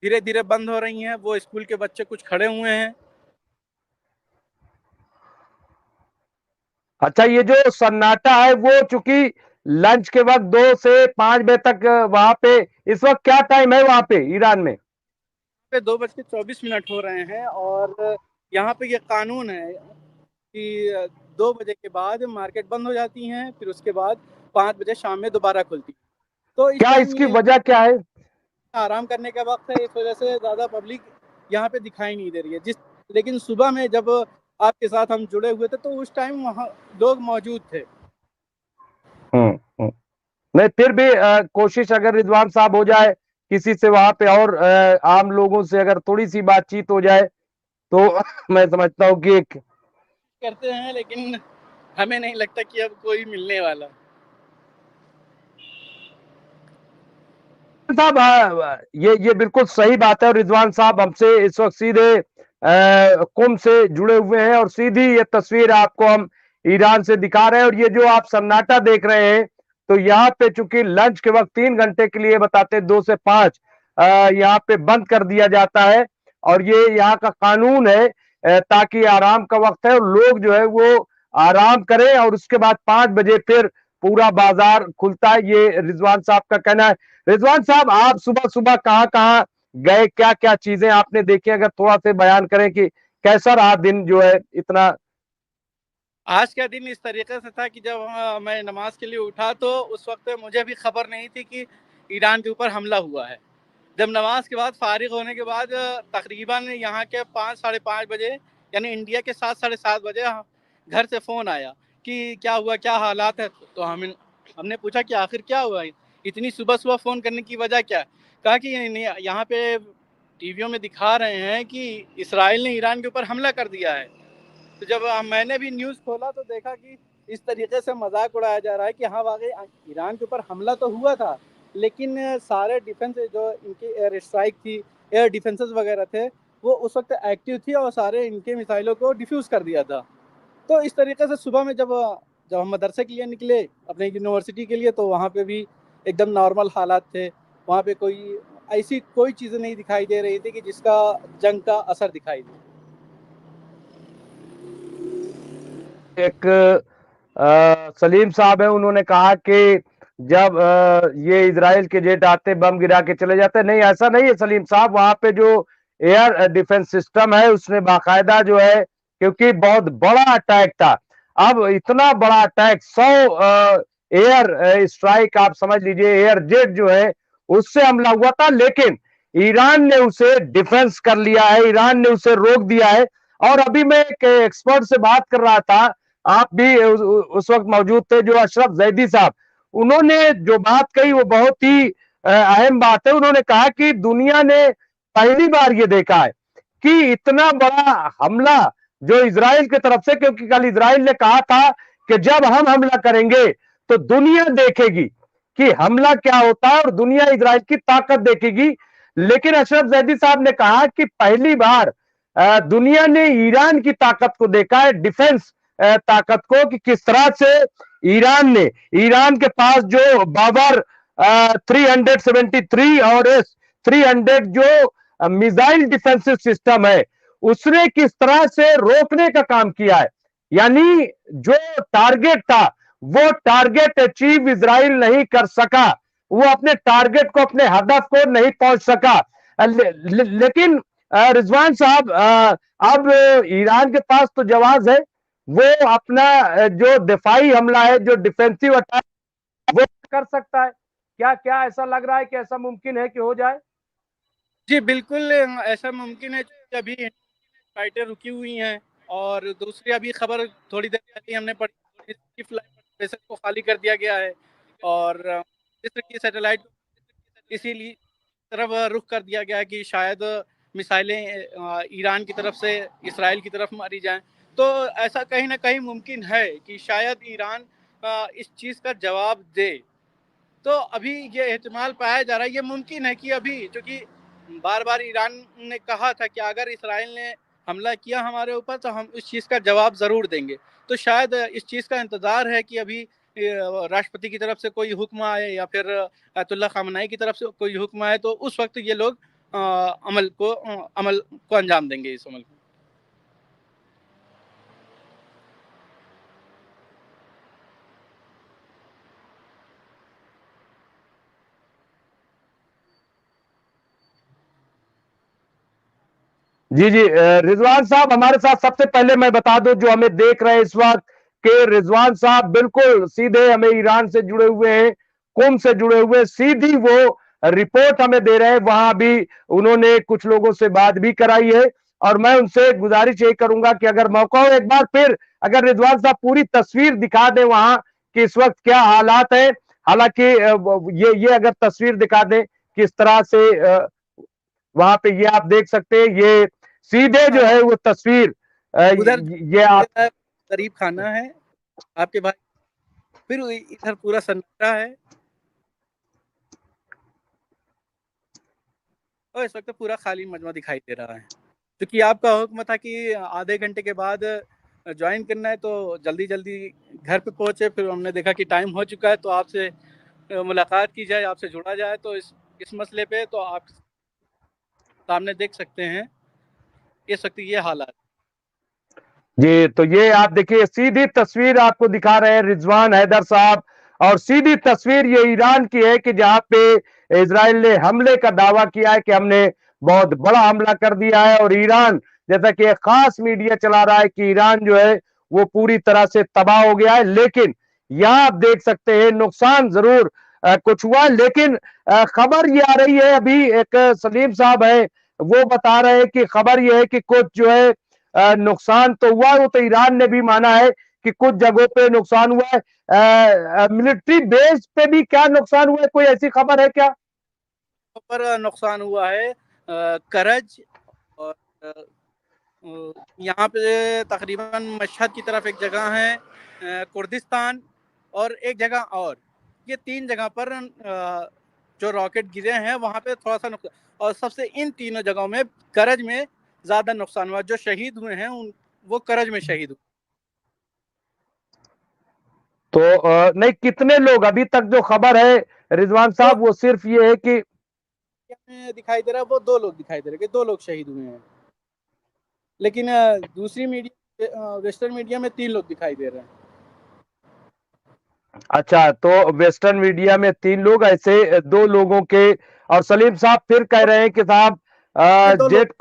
धीरे धीरे बंद हो रही हैं। वो स्कूल के बच्चे कुछ खड़े हुए हैं। अच्छा, ये जो सन्नाटा है वो चूंकि लंच के वक्त 2 से 5 बजे तक वहां पे, इस वक्त क्या टाइम है वहां पे ईरान में? पे 2:24 हो रहे हैं और यहाँ पे ये कानून है कि 2 बजे के बाद मार्केट बंद हो जाती हैं, फिर उसके बाद 5 बजे शाम में दोबारा खुलती है। तो इस क्या टाइम इसकी ये वजह क्या है? आराम करने का वक्त है, इस वजह से ज़्यादा पब्लिक यहाँ पे दिखाई नहीं दे रही है। लेकिन सुबह में जब आपके साथ हम जुड़े हुए थे तो उस टाइम वहाँ लोग मौजूद थे। हम्म। नहीं, फिर भी कोशिश अगर रिजवान साहब हो जाए किसी से वहां पे, और आम लोगों से अगर थोड़ी सी बातचीत हो जाए तो मैं समझता हूँ कि एक करते हैं, लेकिन हमें नहीं लगता कि अब कोई मिलने वाला। साहब, ये बिल्कुल सही बात है, और रिजवान साहब हमसे इस वक्त सीधे कुम से जुड़े हुए हैं, और सीधी ये तस्वीर आपको हम ईरान से दिखा रहे हैं। और ये जो आप सन्नाटा देख रहे हैं, तो यहाँ पे चूंकि लंच के वक्त 3 घंटे के लिए बताते हैं 2 से 5 यहाँ पे बंद कर दिया जाता है, और ये यहाँ का कानून है, ताकि आराम का वक्त है और लोग जो है वो आराम करें, और उसके बाद 5 बजे फिर पूरा बाजार खुलता है, ये रिजवान साहब का कहना है। रिजवान साहब, आप सुबह सुबह कहाँ कहाँ गए, क्या क्या चीजें आपने देखी, अगर थोड़ा से बयान करें कि कैसा रहा दिन जो है इतना। आज का दिन इस तरीके से था कि जब मैं नमाज के लिए उठा तो उस वक्त मुझे भी खबर नहीं थी कि ईरान के ऊपर हमला हुआ है। जब नमाज के बाद फारिग होने के बाद तकरीबन यहाँ के 5 साढ़े 5 बजे, यानी इंडिया के 7 साढ़े 7 बजे घर से फ़ोन आया कि क्या हुआ, क्या हालात है। तो हमने पूछा कि आखिर क्या हुआ, इतनी सुबह सुबह फ़ोन करने की वजह क्या है। कहा कि यहाँ पे टीवियों में दिखा रहे हैं कि इसराइल ने ईरान के ऊपर हमला कर दिया है। तो जब मैंने भी न्यूज़ खोला तो देखा कि इस तरीके से मजाक उड़ाया जा रहा है कि हाँ वाकई ईरान के ऊपर हमला तो हुआ था, लेकिन सारे डिफेंस जो इनकी एयर स्ट्राइक थी, एयर डिफेंसेस वगैरह थे, वो उस वक्त एक्टिव थी और सारे इनके मिसाइलों को डिफ्यूज़ कर दिया था। तो इस तरीके से सुबह में जब जब हम मदरसे के लिए निकले अपने यूनिवर्सिटी के लिए, तो वहाँ पे भी एकदम नॉर्मल हालात थे। वहाँ पे कोई ऐसी कोई चीज़ें नहीं दिखाई दे रही थी कि जिसका जंग का असर दिखाई दे। एक सलीम साहब है, उन्होंने कहा कि जब ये इजराइल के जेट आते बम गिरा के चले जाते, नहीं ऐसा नहीं है सलीम साहब, वहां पे जो एयर डिफेंस सिस्टम है उसने बाकायदा जो है, क्योंकि बहुत बड़ा अटैक था, अब इतना बड़ा अटैक 100 एयर स्ट्राइक आप समझ लीजिए, एयर जेट जो है उससे हमला हुआ था, लेकिन ईरान ने उसे डिफेंस कर लिया है, ईरान ने उसे रोक दिया है। और अभी मैं एक एक्सपर्ट से बात कर रहा था, आप भी उस वक्त मौजूद थे, जो अशरफ जैदी साहब, उन्होंने जो बात कही वो बहुत ही अहम बात है। उन्होंने कहा कि दुनिया ने पहली बार ये देखा है कि इतना बड़ा हमला जो इजराइल की तरफ से, क्योंकि कल इजराइल ने कहा था कि जब हम हमला करेंगे तो दुनिया देखेगी कि हमला क्या होता है, और दुनिया इजराइल की ताकत देखेगी। लेकिन अशरफ जैदी साहब ने कहा कि पहली बार दुनिया ने ईरान की ताकत को देखा है, डिफेंस ताकत को, कि किस तरह से ईरान के पास जो बाबर 373 और S-300 जो मिसाइल डिफेंसिव सिस्टम है, उसने किस तरह से रोकने का काम किया है। यानी जो टारगेट था वो टारगेट अचीव इजराइल नहीं कर सका, वो अपने टारगेट को, अपने हदफ को नहीं पहुंच सका। लेकिन रिजवान साहब, अब ईरान के पास तो जवाब है, वो अपना जो दिफाई हमला है, जो डिफेंसिव अटैक, वो कर सकता है। क्या क्या ऐसा लग रहा है कि ऐसा मुमकिन है कि हो जाए? जी बिल्कुल, ऐसा मुमकिन है कि अभी फ्लाइटें रुकी हुई हैं। और दूसरी अभी खबर थोड़ी देर पहले हमने पढ़ी कि फ्लाइट बेसर को खाली कर दिया गया है और मिस्र की सैटेलाइट इसीलिए तरफ रुख कर दिया गया है कि शायद मिसाइलें ईरान की तरफ से इसराइल की तरफ मारी जाएं। तो ऐसा कहीं ना कहीं मुमकिन है कि शायद ईरान इस चीज़ का जवाब दे। तो अभी ये एहतिमाल पाया जा रहा है, ये मुमकिन है कि अभी, चूँकि बार-बार ईरान ने कहा था कि अगर इसराइल ने हमला किया हमारे ऊपर तो हम इस चीज़ का जवाब ज़रूर देंगे। तो शायद इस चीज़ का इंतज़ार है कि अभी राष्ट्रपति की तरफ से कोई हुक्म आए या फिर अयतुल्लाह ख़ामेनी की तरफ से कोई हुक्म आए, तो उस वक़्त ये लोग अमल को अंजाम देंगे इस अमल को। जी जी, रिजवान साहब हमारे साथ, सबसे पहले मैं बता दूं जो हमें देख रहे हैं इस वक्त कि रिजवान साहब बिल्कुल सीधे हमें ईरान से जुड़े हुए हैं, कुम से जुड़े हुए, सीधी वो रिपोर्ट हमें दे रहे हैं। वहां भी उन्होंने कुछ लोगों से बात भी कराई है और मैं उनसे गुजारिश यही करूंगा कि अगर मौका हो एक बार फिर अगर रिजवान साहब पूरी तस्वीर दिखा दें वहां कि इस वक्त क्या हालात है। हालांकि ये अगर तस्वीर दिखा दें किस तरह से वहां पे, ये आप देख सकते हैं, ये सीधे जो है वो तस्वीर उधर ये आप गरीब खाना है आपके भाई, फिर इधर पूरा सन्नाटा है और इस वक्त पूरा खाली मजमा दिखाई दे रहा है। क्योंकि आपका हुक्म था कि आधे घंटे के बाद ज्वाइन करना है, तो जल्दी जल्दी घर पे पहुंचे। फिर हमने देखा कि टाइम हो चुका है, तो आपसे मुलाकात की जाए, आपसे जुड़ा जाए। तो इस मसले पे तो आप सामने देख सकते हैं इस वक्त ये हालात। जी, तो ये आप देखिए सीधी तस्वीर आपको दिखा रहे हैं रिजवान हैदर साहब, और सीधी तस्वीर ये ईरान की है कि जहां पे इजराइल ने हमले का दावा किया है कि हमने बहुत बड़ा हमला कर दिया है, और ईरान, जैसा कि एक खास मीडिया चला रहा है कि ईरान जो है वो पूरी तरह से तबाह हो गया है। लेकिन यहां आप देख सकते हैं नुकसान जरूर कुछ हुआ, लेकिन खबर ये आ रही है, अभी एक सलीम साहब है वो बता रहे हैं कि खबर ये है कि कुछ जो है नुकसान तो हुआ, वो तो ईरान ने भी माना है कि कुछ जगहों पे नुकसान हुआ है। मिलिट्री बेस पे भी क्या नुकसान हुआ है, कोई ऐसी खबर है क्या? पर नुकसान हुआ है करज और यहाँ पे तकरीबन मशहद की तरफ एक जगह है, कुर्दिस्तान और एक जगह और, ये 3 जगह पर जो रॉकेट गिरे हैं वहाँ पे थोड़ा सा नुकसान, और सबसे इन तीनों जगहों में करज में ज़्यादा नुकसान हुआ। जो शहीद हुए हैं वो करज में शहीद हुए। तो नहीं, कितने लोग अभी तक जो खबर है रिजवान तो साहब वो सिर्फ ये है कि दिखाई दे रहा है वो 2 लोग दिखाई दे रहे हैं कि 2 लोग शहीद हुए हैं, लेकिन दूसरी मीडिया वेस्टर्न मीडिया में 3 लोग दिखाई दे रहे हैं। अच्छा, तो वेस्टर्न मीडिया में 3 लोग, ऐसे 2 लोगों के, और सलीम साहब फिर कह रहे हैं कि साहब ये 2 लोग जेट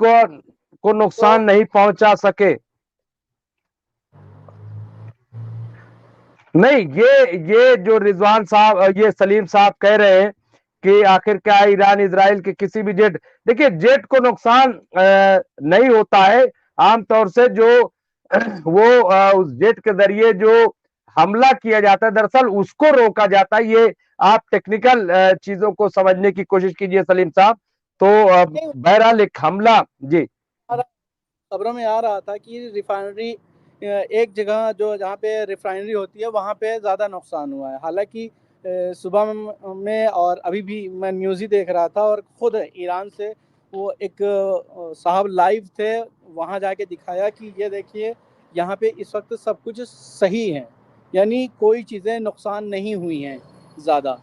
को नुकसान तो नहीं पहुंचा सके। नहीं, ये जो रिजवान साहब, ये सलीम साहब कह रहे हैं कि आखिर क्या ईरान इजराइल के किसी भी जेट, देखिए जेट को नुकसान नहीं होता है आमतौर से, जो वो उस जेट के जरिए जो हमला किया जाता है दरअसल उसको रोका जाता है। ये आप टेक्निकल चीजों को समझने की कोशिश कीजिए सलीम साहब। तो बहरहाल एक हमला, जी खबरों में आ रहा था कि रिफाइनरी एक जगह जो जहाँ पे रिफाइनरी होती है वहाँ पे ज़्यादा नुकसान हुआ है। हालांकि सुबह में और अभी भी मैं न्यूज़ ही देख रहा था, और ख़ुद ईरान से वो एक साहब लाइव थे, वहाँ जाके दिखाया कि ये देखिए यहाँ पे इस वक्त सब कुछ सही है, यानी कोई चीज़ें नुकसान नहीं हुई हैं ज़्यादा।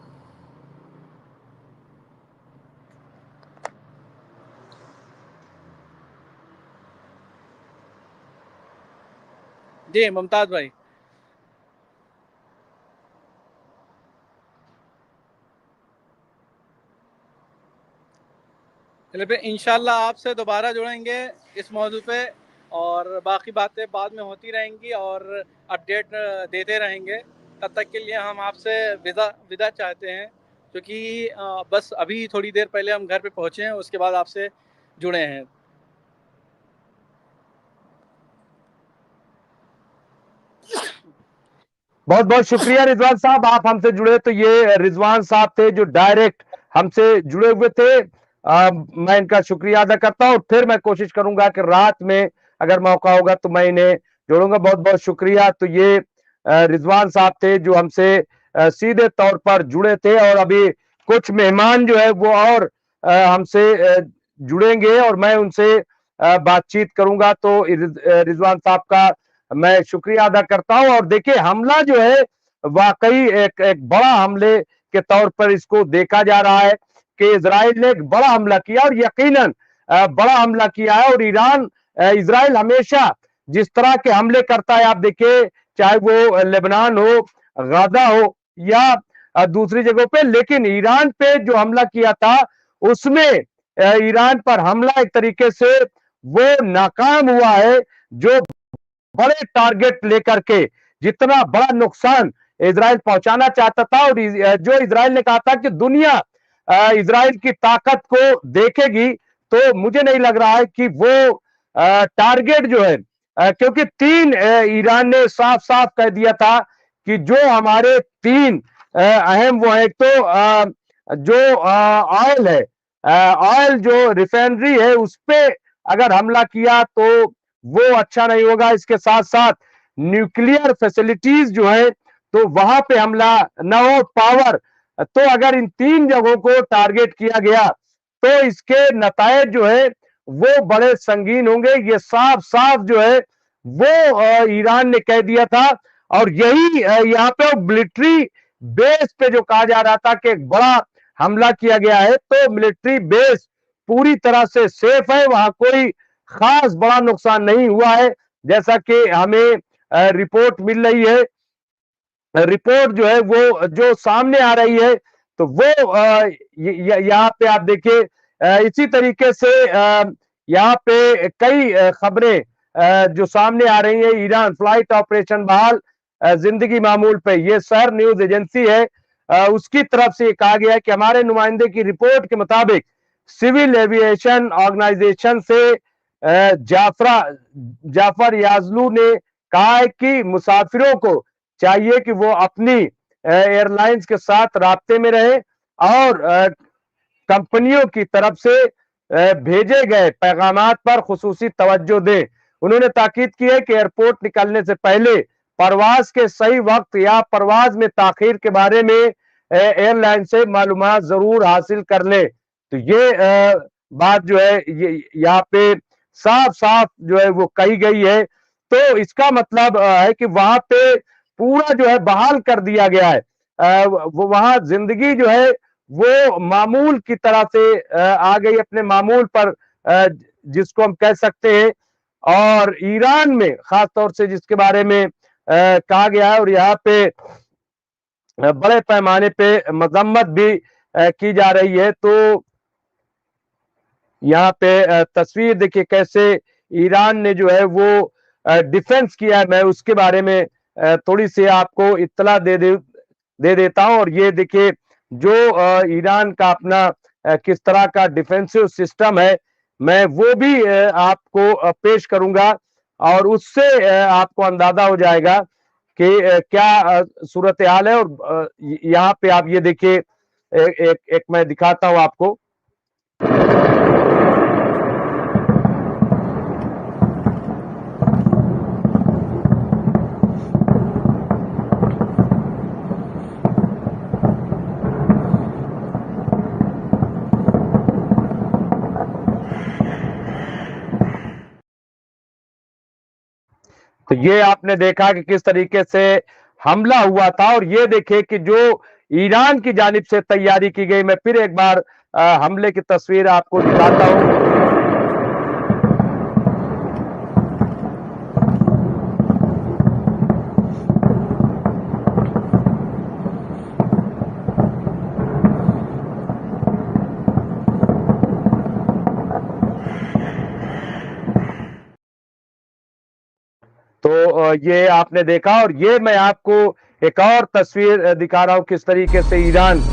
जी मुमताज़ भाई। चलिए फिर इंशाल्लाह आपसे दोबारा जुड़ेंगे इस मौजू पे, और बाकी बातें बाद में होती रहेंगी और अपडेट देते रहेंगे। तब तक के लिए हम आपसे विदा चाहते हैं, क्योंकि बस अभी थोड़ी देर पहले हम घर पे पहुँचे हैं, उसके बाद आपसे जुड़े हैं। बहुत बहुत शुक्रिया रिजवान साहब, आप हमसे जुड़े। तो ये रिजवान साहब थे जो डायरेक्ट हमसे जुड़े हुए थे। मैं इनका शुक्रिया अदा करता हूं, और फिर मैं कोशिश करूंगा कि रात में अगर मौका होगा तो मैं इन्हें जोड़ूंगा। बहुत बहुत शुक्रिया। तो ये रिजवान साहब थे जो हमसे सीधे तौर पर जुड़े थे, और अभी कुछ मेहमान जो है वो और हमसे जुड़ेंगे और मैं उनसे बातचीत करूंगा। तो रिजवान साहब का मैं शुक्रिया अदा करता हूं। और देखिए हमला जो है वाकई एक बड़ा हमले के तौर पर इसको देखा जा रहा है, कि इजराइल ने एक बड़ा हमला किया और यकीनन बड़ा हमला किया है। और इजराइल हमेशा जिस तरह के हमले करता है, आप देखिए चाहे वो लेबनान हो, गाजा हो या दूसरी जगहों पे, लेकिन ईरान पे जो हमला किया था उसमें ईरान पर हमला एक तरीके से वो नाकाम हुआ है। जो बड़े टारगेट लेकर के जितना बड़ा नुकसान इजराइल पहुंचाना चाहता था, और जो इजराइल ने कहा था कि दुनिया इजराइल की ताकत को देखेगी, तो मुझे नहीं लग रहा है कि वो टारगेट जो है, क्योंकि तीन ईरान ने साफ साफ कह दिया था कि जो हमारे तीन अहम वो है, तो जो ऑयल है, ऑयल जो रिफाइनरी है उस पे अगर हमला किया तो वो अच्छा नहीं होगा। इसके साथ साथ न्यूक्लियर फैसिलिटीज जो है तो वहां पे हमला न हो, पावर, तो अगर इन तीन जगहों को टारगेट किया गया तो इसके नतायज जो है वो बड़े संगीन होंगे। ये साफ साफ जो है वो ईरान ने कह दिया था। और यही यहाँ पे मिलिट्री बेस पे जो कहा जा रहा था कि एक बड़ा हमला किया गया है, तो मिलिट्री बेस पूरी तरह से सेफ है, वहां कोई खास बड़ा नुकसान नहीं हुआ है, जैसा कि हमें रिपोर्ट मिल रही है। रिपोर्ट जो है वो जो सामने आ रही है, तो वो यहाँ पे आप देखिए इसी तरीके से यहाँ पे कई खबरें जो सामने आ रही है। ईरान फ्लाइट ऑपरेशन बहाल, जिंदगी मामूल पे, ये सर न्यूज एजेंसी है, उसकी तरफ से कहा गया है कि हमारे नुमाइंदे की रिपोर्ट के मुताबिक सिविल एविएशन ऑर्गेनाइजेशन से जाफर याजलू ने कहा है कि मुसाफिरों को चाहिए कि वो अपनी एयरलाइंस के साथ राब्ते में रहे और कंपनियों की तरफ से भेजे गए पैगामात पर खुसूसी तवज्जो दें। उन्होंने ताकीद की है कि एयरपोर्ट निकलने से पहले परवाज के सही वक्त या परवाज में ताखीर के बारे में एयरलाइन से मालूमात जरूर हासिल कर ले। तो ये बात जो है यहाँ पे साफ साफ जो है वो कही गई है। तो इसका मतलब है कि वहां पे पूरा जो है बहाल कर दिया गया है। वो वहां जिंदगी जो है वो मामूल की तरह से आ गई, अपने मामूल पर, जिसको हम कह सकते हैं। और ईरान में खास तौर से जिसके बारे में कहा गया है, और यहाँ पे बड़े पैमाने पे मजम्मत भी की जा रही है। तो यहाँ पे तस्वीर देखिए कैसे ईरान ने जो है वो डिफेंस किया है। मैं उसके बारे में थोड़ी सी आपको इत्तला दे देता हूं। और ये देखिए जो ईरान का अपना किस तरह का डिफेंसिव सिस्टम है, मैं वो भी आपको पेश करूंगा, और उससे आपको अंदाजा हो जाएगा कि क्या सूरत हाल है। और यहाँ पे आप ये देखिए, एक मैं दिखाता हूं आपको। तो ये आपने देखा कि किस तरीके से हमला हुआ था। और ये देखिए कि जो ईरान की जानिब से तैयारी की गई, मैं फिर एक बार हमले की तस्वीर आपको दिखाता हूं। तो ये आपने देखा, और ये मैं आपको एक और तस्वीर दिखा रहा हूं किस तरीके से ईरान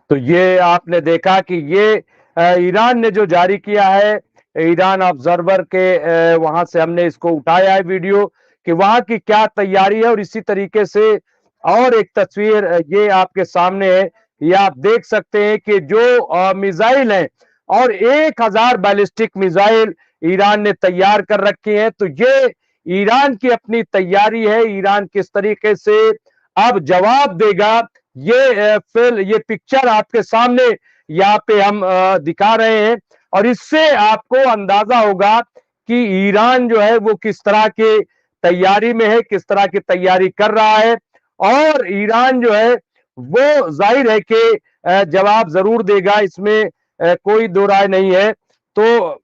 तो ये आपने देखा कि ये ईरान ने जो जारी किया है, ईरान ऑब्जर्वर के वहां से हमने इसको उठाया है वीडियो, कि वहां की क्या तैयारी है। और इसी तरीके से और एक तस्वीर ये आपके सामने है, ये आप देख सकते हैं कि जो मिसाइल है, और 1000 बैलिस्टिक मिसाइल ईरान ने तैयार कर रखी है। तो ये ईरान की अपनी तैयारी है, ईरान किस तरीके से अब जवाब देगा, ये पिक्चर आपके सामने यहाँ पे हम दिखा रहे हैं। और इससे आपको अंदाजा होगा कि ईरान जो है वो किस तरह की तैयारी में है, किस तरह की तैयारी कर रहा है। और ईरान जो है वो जाहिर है कि जवाब जरूर देगा, इसमें कोई दो राय नहीं है। तो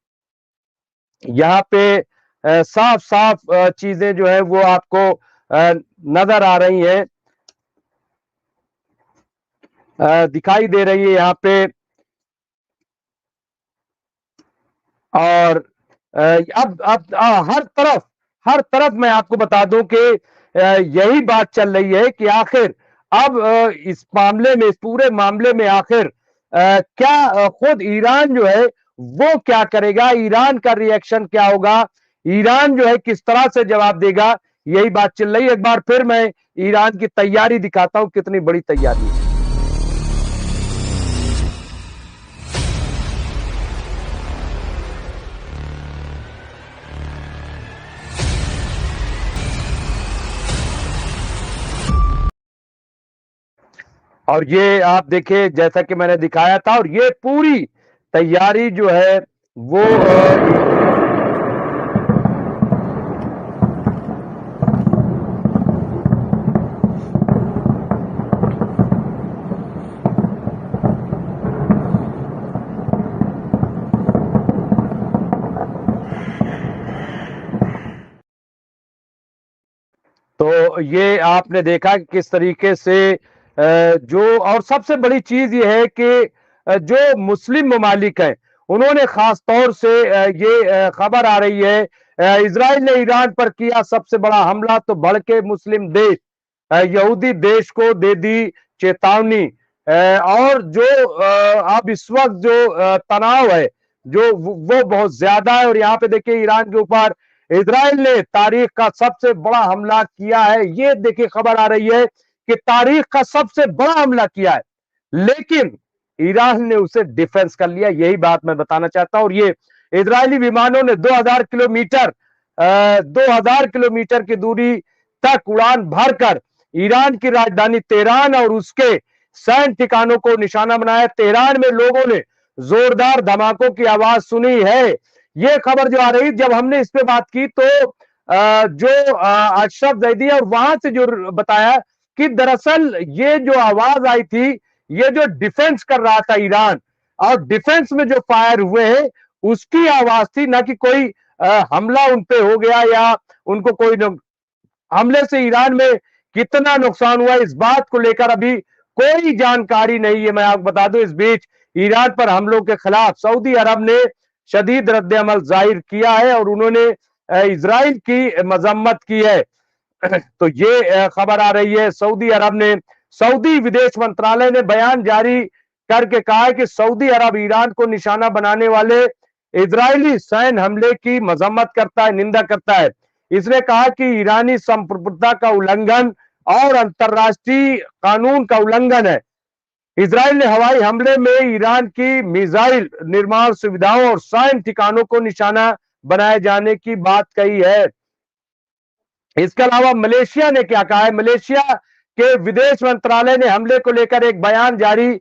यहाँ पे साफ साफ चीजें जो है वो आपको नजर आ रही हैं, दिखाई दे रही है यहाँ पे। और अब हर तरफ मैं आपको बता दूं कि यही बात चल रही है कि आखिर अब इस मामले में, इस पूरे मामले में आखिर क्या खुद ईरान जो है वो क्या करेगा, ईरान का रिएक्शन क्या होगा, ईरान जो है किस तरह से जवाब देगा, यही बात चल रही है। एक बार फिर मैं ईरान की तैयारी दिखाता हूं, कितनी बड़ी तैयारी है। और ये आप देखिए, जैसा कि मैंने दिखाया था, और ये पूरी तैयारी जो है वो तो ये आपने देखा कि किस तरीके से जो, और सबसे बड़ी चीज ये है कि जो मुस्लिम ममालिक हैं उन्होंने खास तौर से ये खबर आ रही है, इजराइल ने ईरान पर किया सबसे बड़ा हमला तो भड़के मुस्लिम देश, यहूदी देश को दे दी चेतावनी। और जो अब इस वक्त जो तनाव है जो वो बहुत ज्यादा है। और यहाँ पे देखिए ईरान के ऊपर इजराइल ने तारीख का सबसे बड़ा हमला किया है, ये देखिए खबर आ रही है कि तारीख का सबसे बड़ा हमला किया है, लेकिन ईरान ने उसे डिफेंस कर लिया, यही बात मैं बताना चाहता हूं। और ये इजरायली विमानों ने 2000 किलोमीटर की दूरी तक उड़ान भरकर ईरान की राजधानी तेहरान और उसके सैन्य ठिकानों को निशाना बनाया। तेहरान में लोगों ने जोरदार धमाकों की आवाज सुनी है। ये खबर जो आ रही, जब हमने इस पे बात की तो जो अशरफ जैदी और वहां से जो बताया कि दरअसल ये जो आवाज आई थी, ये जो डिफेंस कर रहा था ईरान, और डिफेंस में जो फायर हुए हैं उसकी आवाज थी, ना कि कोई हमला उन पे हो गया या उनको कोई हमले से ईरान में कितना नुकसान हुआ इस बात को लेकर अभी कोई जानकारी नहीं है। मैं आपको बता दूं, इस बीच ईरान पर हमलों के खिलाफ सऊदी अरब ने शदीद रद्द-ए-अमल जाहिर किया है और उन्होंने इजराइल की मजम्मत की है। तो ये खबर आ रही है, सऊदी अरब ने, सऊदी विदेश मंत्रालय ने बयान जारी करके कहा है कि सऊदी अरब ईरान को निशाना बनाने वाले इजरायली सैन्य हमले की मजम्मत करता है, निंदा करता है। इसने कहा कि ईरानी संप्रभुता का उल्लंघन और अंतरराष्ट्रीय कानून का उल्लंघन है। इजराइल ने हवाई हमले में ईरान की मिसाइल निर्माण सुविधाओं और सैन्य ठिकानों को निशाना बनाए जाने की बात कही है। इसके अलावा मलेशिया ने क्या कहा है, मलेशिया के विदेश मंत्रालय ने हमले को लेकर एक बयान जारी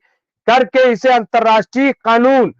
करके इसे अंतरराष्ट्रीय कानून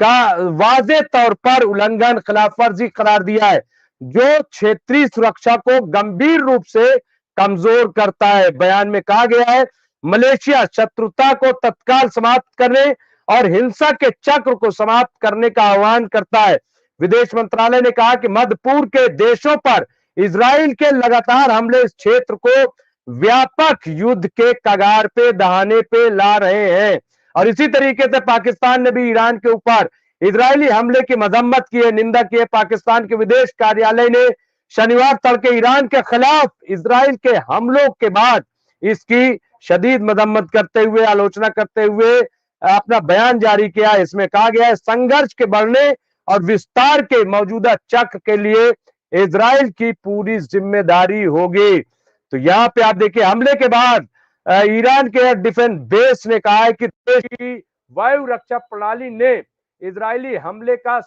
का वाजे तौर पर उल्लंघन, खिलाफ वर्जी करार दिया है, जो क्षेत्रीय सुरक्षा को गंभीर रूप से कमजोर करता है। बयान में कहा गया है, मलेशिया शत्रुता को तत्काल समाप्त करने और हिंसा के चक्र को समाप्त करने का आह्वान करता है। विदेश मंत्रालय ने कहा कि मध्य पूर्व के देशों पर इजराइल के लगातार हमले इस क्षेत्र को व्यापक युद्ध के कगार पे, दहाने पे ला रहे हैं। और इसी तरीके से पाकिस्तान ने भी ईरान के ऊपर इजरायली हमले की मजम्मत की है, निंदा की है। पाकिस्तान के विदेश कार्यालय ने शनिवार तड़के ईरान के खिलाफ इजराइल के हमलों के बाद इसकी शदीद मजम्मत करते हुए, आलोचना करते हुए अपना बयान जारी किया। इसमें कहा गया है, संघर्ष के बढ़ने और विस्तार के मौजूदा चक्र के लिए इजराइल की पूरी जिम्मेदारी होगी। तो यहाँ पे आप देखिए, हमले के बाद ईरान के एयर डिफेंस बेस ने कहा है कि देश की वायु रक्षा प्रणाली ने इजरायली हमले का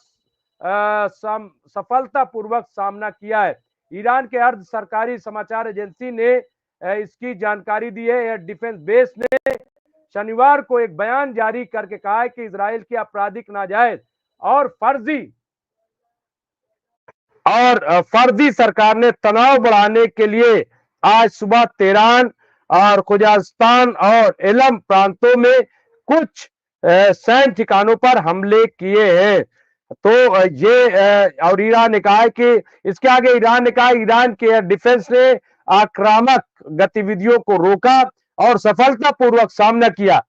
सफलतापूर्वक सामना किया है। ईरान के अर्ध सरकारी समाचार एजेंसी ने इसकी जानकारी दी है। एयर डिफेंस बेस ने शनिवार को एक बयान जारी करके कहा है कि इजराइल की आपराधिक, नाजायज और फर्जी सरकार ने तनाव बढ़ाने के लिए आज सुबह तेहरान और खुजास्तान और एलम प्रांतों में कुछ सैन्य ठिकानों पर हमले किए हैं। तो ये और ईरान ने कहा है कि इसके आगे ईरान ने कहा ईरान के एयर डिफेंस ने आक्रामक गतिविधियों को रोका और सफलतापूर्वक सामना किया।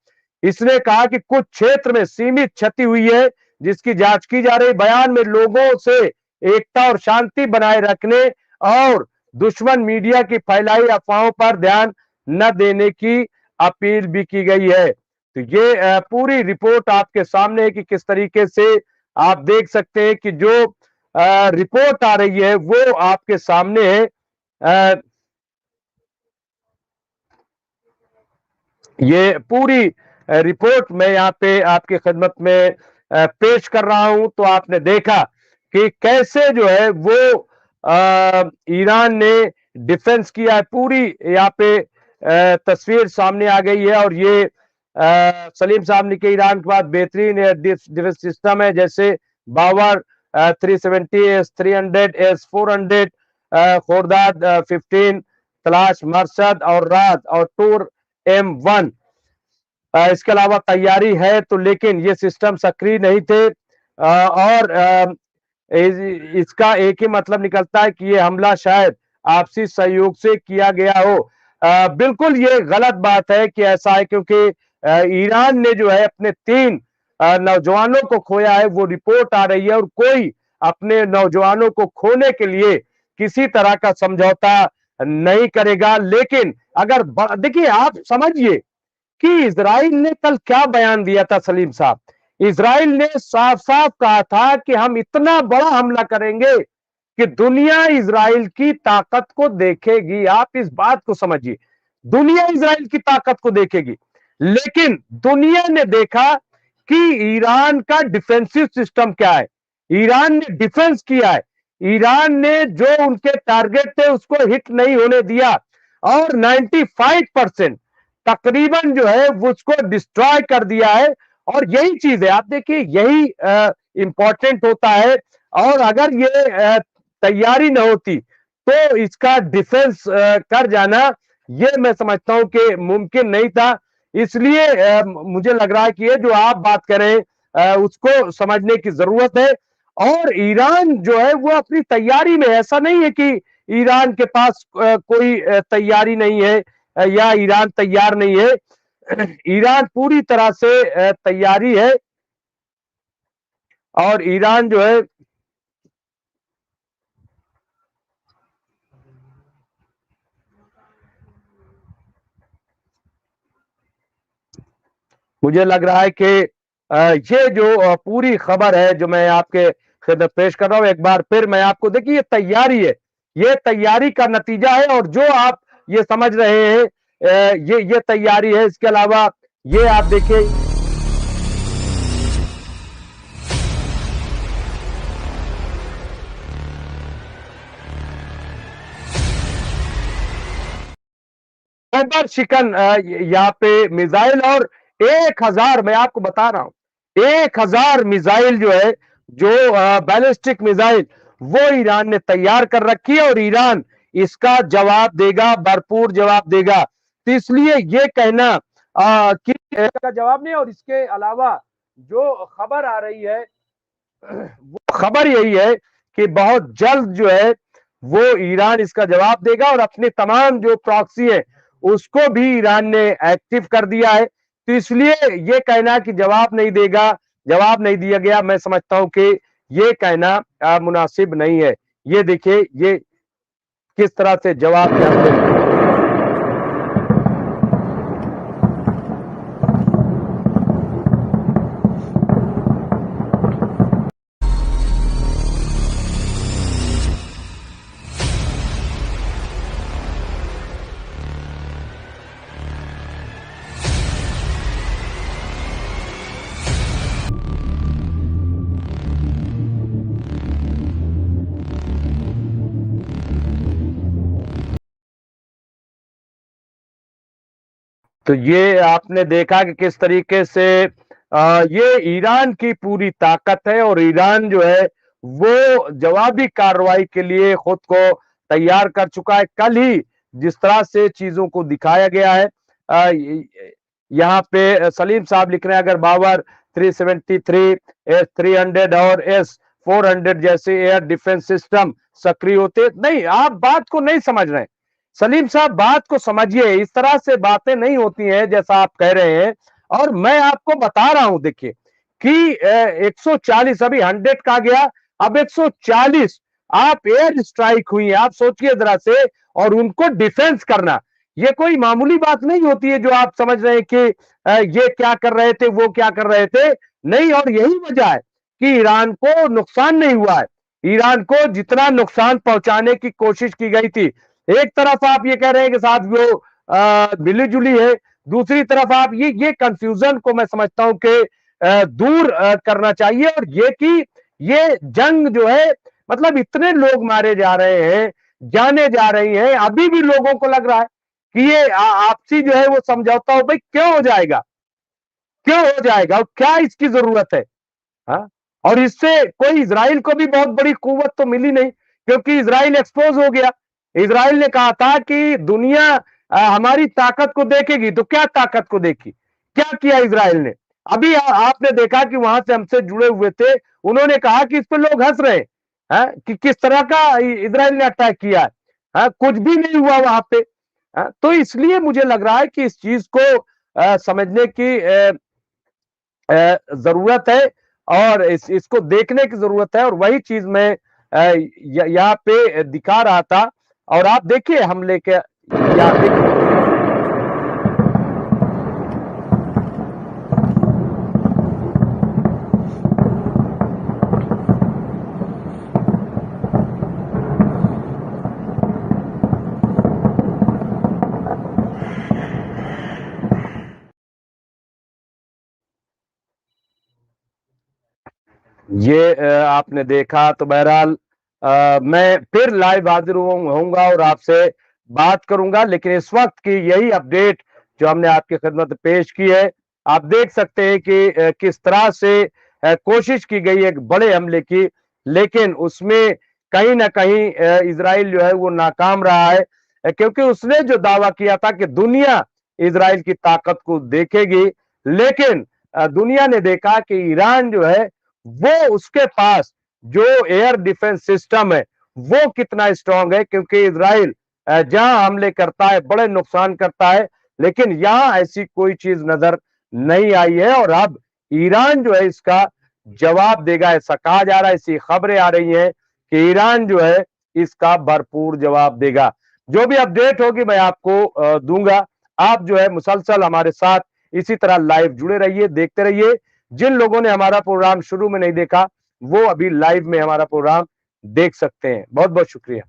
इसने कहा कि कुछ क्षेत्र में सीमित क्षति हुई है जिसकी जांच की जा रही। बयान में लोगों से एकता और शांति बनाए रखने और दुश्मन मीडिया की फैलाई अफवाहों पर ध्यान न देने की अपील भी की गई है। तो ये पूरी रिपोर्ट आपके सामने है कि किस तरीके से आप देख सकते हैं कि जो रिपोर्ट आ रही है वो आपके सामने है। ये पूरी रिपोर्ट मैं यहाँ पे आपकी खिदमत में पेश कर रहा हूं। तो आपने देखा कि कैसे जो है वो ईरान ने डिफेंस किया है। पूरी यहाँ पे तस्वीर सामने आ गई है। और ये सलीम साहब ने के ईरान के बाद बेहतरीन डिफेंस सिस्टम है, जैसे बावर 370, S300, S400, खोरदाद 15, तलाश मरसद और राद और टूर M1। इसके अलावा तैयारी है तो, लेकिन ये सिस्टम सक्रिय नहीं थे। और इसका एक ही मतलब निकलता है कि ये हमला शायद आपसी सहयोग से किया गया हो। बिल्कुल ये गलत बात है कि ऐसा है, क्योंकि ईरान ने जो है अपने 3 नौजवानों को खोया है, वो रिपोर्ट आ रही है। और कोई अपने नौजवानों को खोने के लिए किसी तरह का समझौता नहीं करेगा। लेकिन अगर देखिए, आप समझिए कि इजराइल ने कल क्या बयान दिया था सलीम साहब। इजराइल ने साफ साफ कहा था कि हम इतना बड़ा हमला करेंगे कि दुनिया इजराइल की ताकत को देखेगी। आप इस बात को समझिए, दुनिया इजराइल की ताकत को देखेगी। लेकिन दुनिया ने देखा कि ईरान का डिफेंसिव सिस्टम क्या है। ईरान ने डिफेंस किया है। ईरान ने जो उनके टारगेट थे उसको हिट नहीं होने दिया और 95% तकरीबन जो है उसको डिस्ट्रॉय कर दिया है। और यही चीज है, आप देखिए, यही इंपॉर्टेंट होता है। और अगर ये तैयारी न होती तो इसका डिफेंस कर जाना, ये मैं समझता हूं कि मुमकिन नहीं था। इसलिए मुझे लग रहा है कि ये जो आप बात करें उसको समझने की जरूरत है। और ईरान जो है वो अपनी तैयारी में, ऐसा नहीं है कि ईरान के पास कोई तैयारी नहीं है या ईरान तैयार नहीं है। ईरान पूरी तरह से तैयारी है। और ईरान जो है मुझे लग रहा है कि ये जो पूरी खबर है जो मैं आपके खिदमत पेश कर रहा हूं, एक बार फिर मैं आपको, देखिए ये तैयारी है, ये तैयारी का नतीजा है। और जो आप ये समझ रहे हैं ये तैयारी है। इसके अलावा ये आप देखिए, खैबर शिकन यहाँ पे मिसाइल और 1000, मैं आपको बता रहा हूं 1000 मिसाइल जो है, जो बैलिस्टिक मिसाइल, वो ईरान ने तैयार कर रखी है। और ईरान इसका जवाब देगा, भरपूर जवाब देगा। तो इसलिए ये कहना कि इसका जवाब नहीं। और इसके अलावा जो खबर आ रही है वो खबर यही है कि बहुत जल्द जो है वो ईरान इसका जवाब देगा। और अपने तमाम जो प्रॉक्सी है उसको भी ईरान ने एक्टिव कर दिया है। तो इसलिए ये कहना कि जवाब नहीं देगा, जवाब नहीं दिया गया, मैं समझता हूं कि ये कहना मुनासिब नहीं है। ये देखिए ये किस तरह से जवाब देते हैं। तो ये आपने देखा कि किस तरीके से ये ईरान की पूरी ताकत है और ईरान जो है वो जवाबी कार्रवाई के लिए खुद को तैयार कर चुका है। कल ही जिस तरह से चीजों को दिखाया गया है, यहाँ पे सलीम साहब लिख रहे हैं, अगर बाबर 373, S-300 और S-400 जैसे एयर डिफेंस सिस्टम सक्रिय होते, नहीं, आप बात को नहीं समझ रहे हैं सलीम साहब, बात को समझिए। इस तरह से बातें नहीं होती हैं जैसा आप कह रहे हैं। और मैं आपको बता रहा हूं, देखिए कि 140 अभी 100 का गया, अब 140 आप एयर स्ट्राइक हुई है, आप सोचिए जरा से, और उनको डिफेंस करना, ये कोई मामूली बात नहीं होती है जो आप समझ रहे हैं कि ये क्या कर रहे थे, वो क्या कर रहे थे, नहीं। और यही वजह है कि ईरान को नुकसान नहीं हुआ है। ईरान को जितना नुकसान पहुंचाने की कोशिश की गई थी, एक तरफ आप ये कह रहे हैं कि साथ वो मिली जुली है, दूसरी तरफ आप ये कंफ्यूजन को मैं समझता हूं कि दूर करना चाहिए। और ये कि ये जंग जो है, मतलब इतने लोग मारे जा रहे हैं, जाने जा रही हैं, अभी भी लोगों को लग रहा है कि ये आपसी जो है वो समझौता हो, भाई क्यों हो जाएगा, क्यों हो जाएगा और क्या इसकी जरूरत है। हाँ? और इससे कोई इजराइल को भी बहुत बड़ी कुव्वत तो मिली नहीं, क्योंकि इजराइल एक्सपोज हो गया। इजराइल ने कहा था कि दुनिया हमारी ताकत को देखेगी, तो क्या ताकत को देखी, क्या किया इजराइल ने। अभी आपने देखा कि वहां से हमसे जुड़े हुए थे, उन्होंने कहा कि इस पर लोग हंस रहे हैं कि किस तरह का इजराइल ने अटैक किया है, कुछ भी नहीं हुआ वहां पे। तो इसलिए मुझे लग रहा है कि इस चीज को समझने की जरूरत है और इसको देखने की जरूरत है। और वही चीज मैं यहाँ पे दिखा रहा था। और आप देखिए हमले के यहाँ देखिए, ये आपने देखा। तो बहरहाल मैं फिर लाइव हाजिर होऊंगा और आपसे बात करूंगा, लेकिन इस वक्त की यही अपडेट जो हमने आपकी खिदमत पेश की है। आप देख सकते हैं कि किस तरह से कोशिश की गई एक बड़े हमले की, लेकिन उसमें कहीं ना कहीं इजराइल जो है वो नाकाम रहा है, क्योंकि उसने जो दावा किया था कि दुनिया इजराइल की ताकत को देखेगी, लेकिन दुनिया ने देखा कि ईरान जो है वो, उसके पास जो एयर डिफेंस सिस्टम है वो कितना स्ट्रांग है। क्योंकि इजराइल जहां हमले करता है बड़े नुकसान करता है, लेकिन यहां ऐसी कोई चीज नजर नहीं आई है। और अब ईरान जो है इसका जवाब देगा, ऐसा कहा जा रहा है, ऐसी खबरें आ रही हैं कि ईरान जो है इसका भरपूर जवाब देगा। जो भी अपडेट होगी मैं आपको दूंगा। आप जो है मुसलसल हमारे साथ इसी तरह लाइव जुड़े रहिए, देखते रहिए। जिन लोगों ने हमारा प्रोग्राम शुरू में नहीं देखा, वो अभी लाइव में हमारा प्रोग्राम देख सकते हैं। बहुत बहुत शुक्रिया।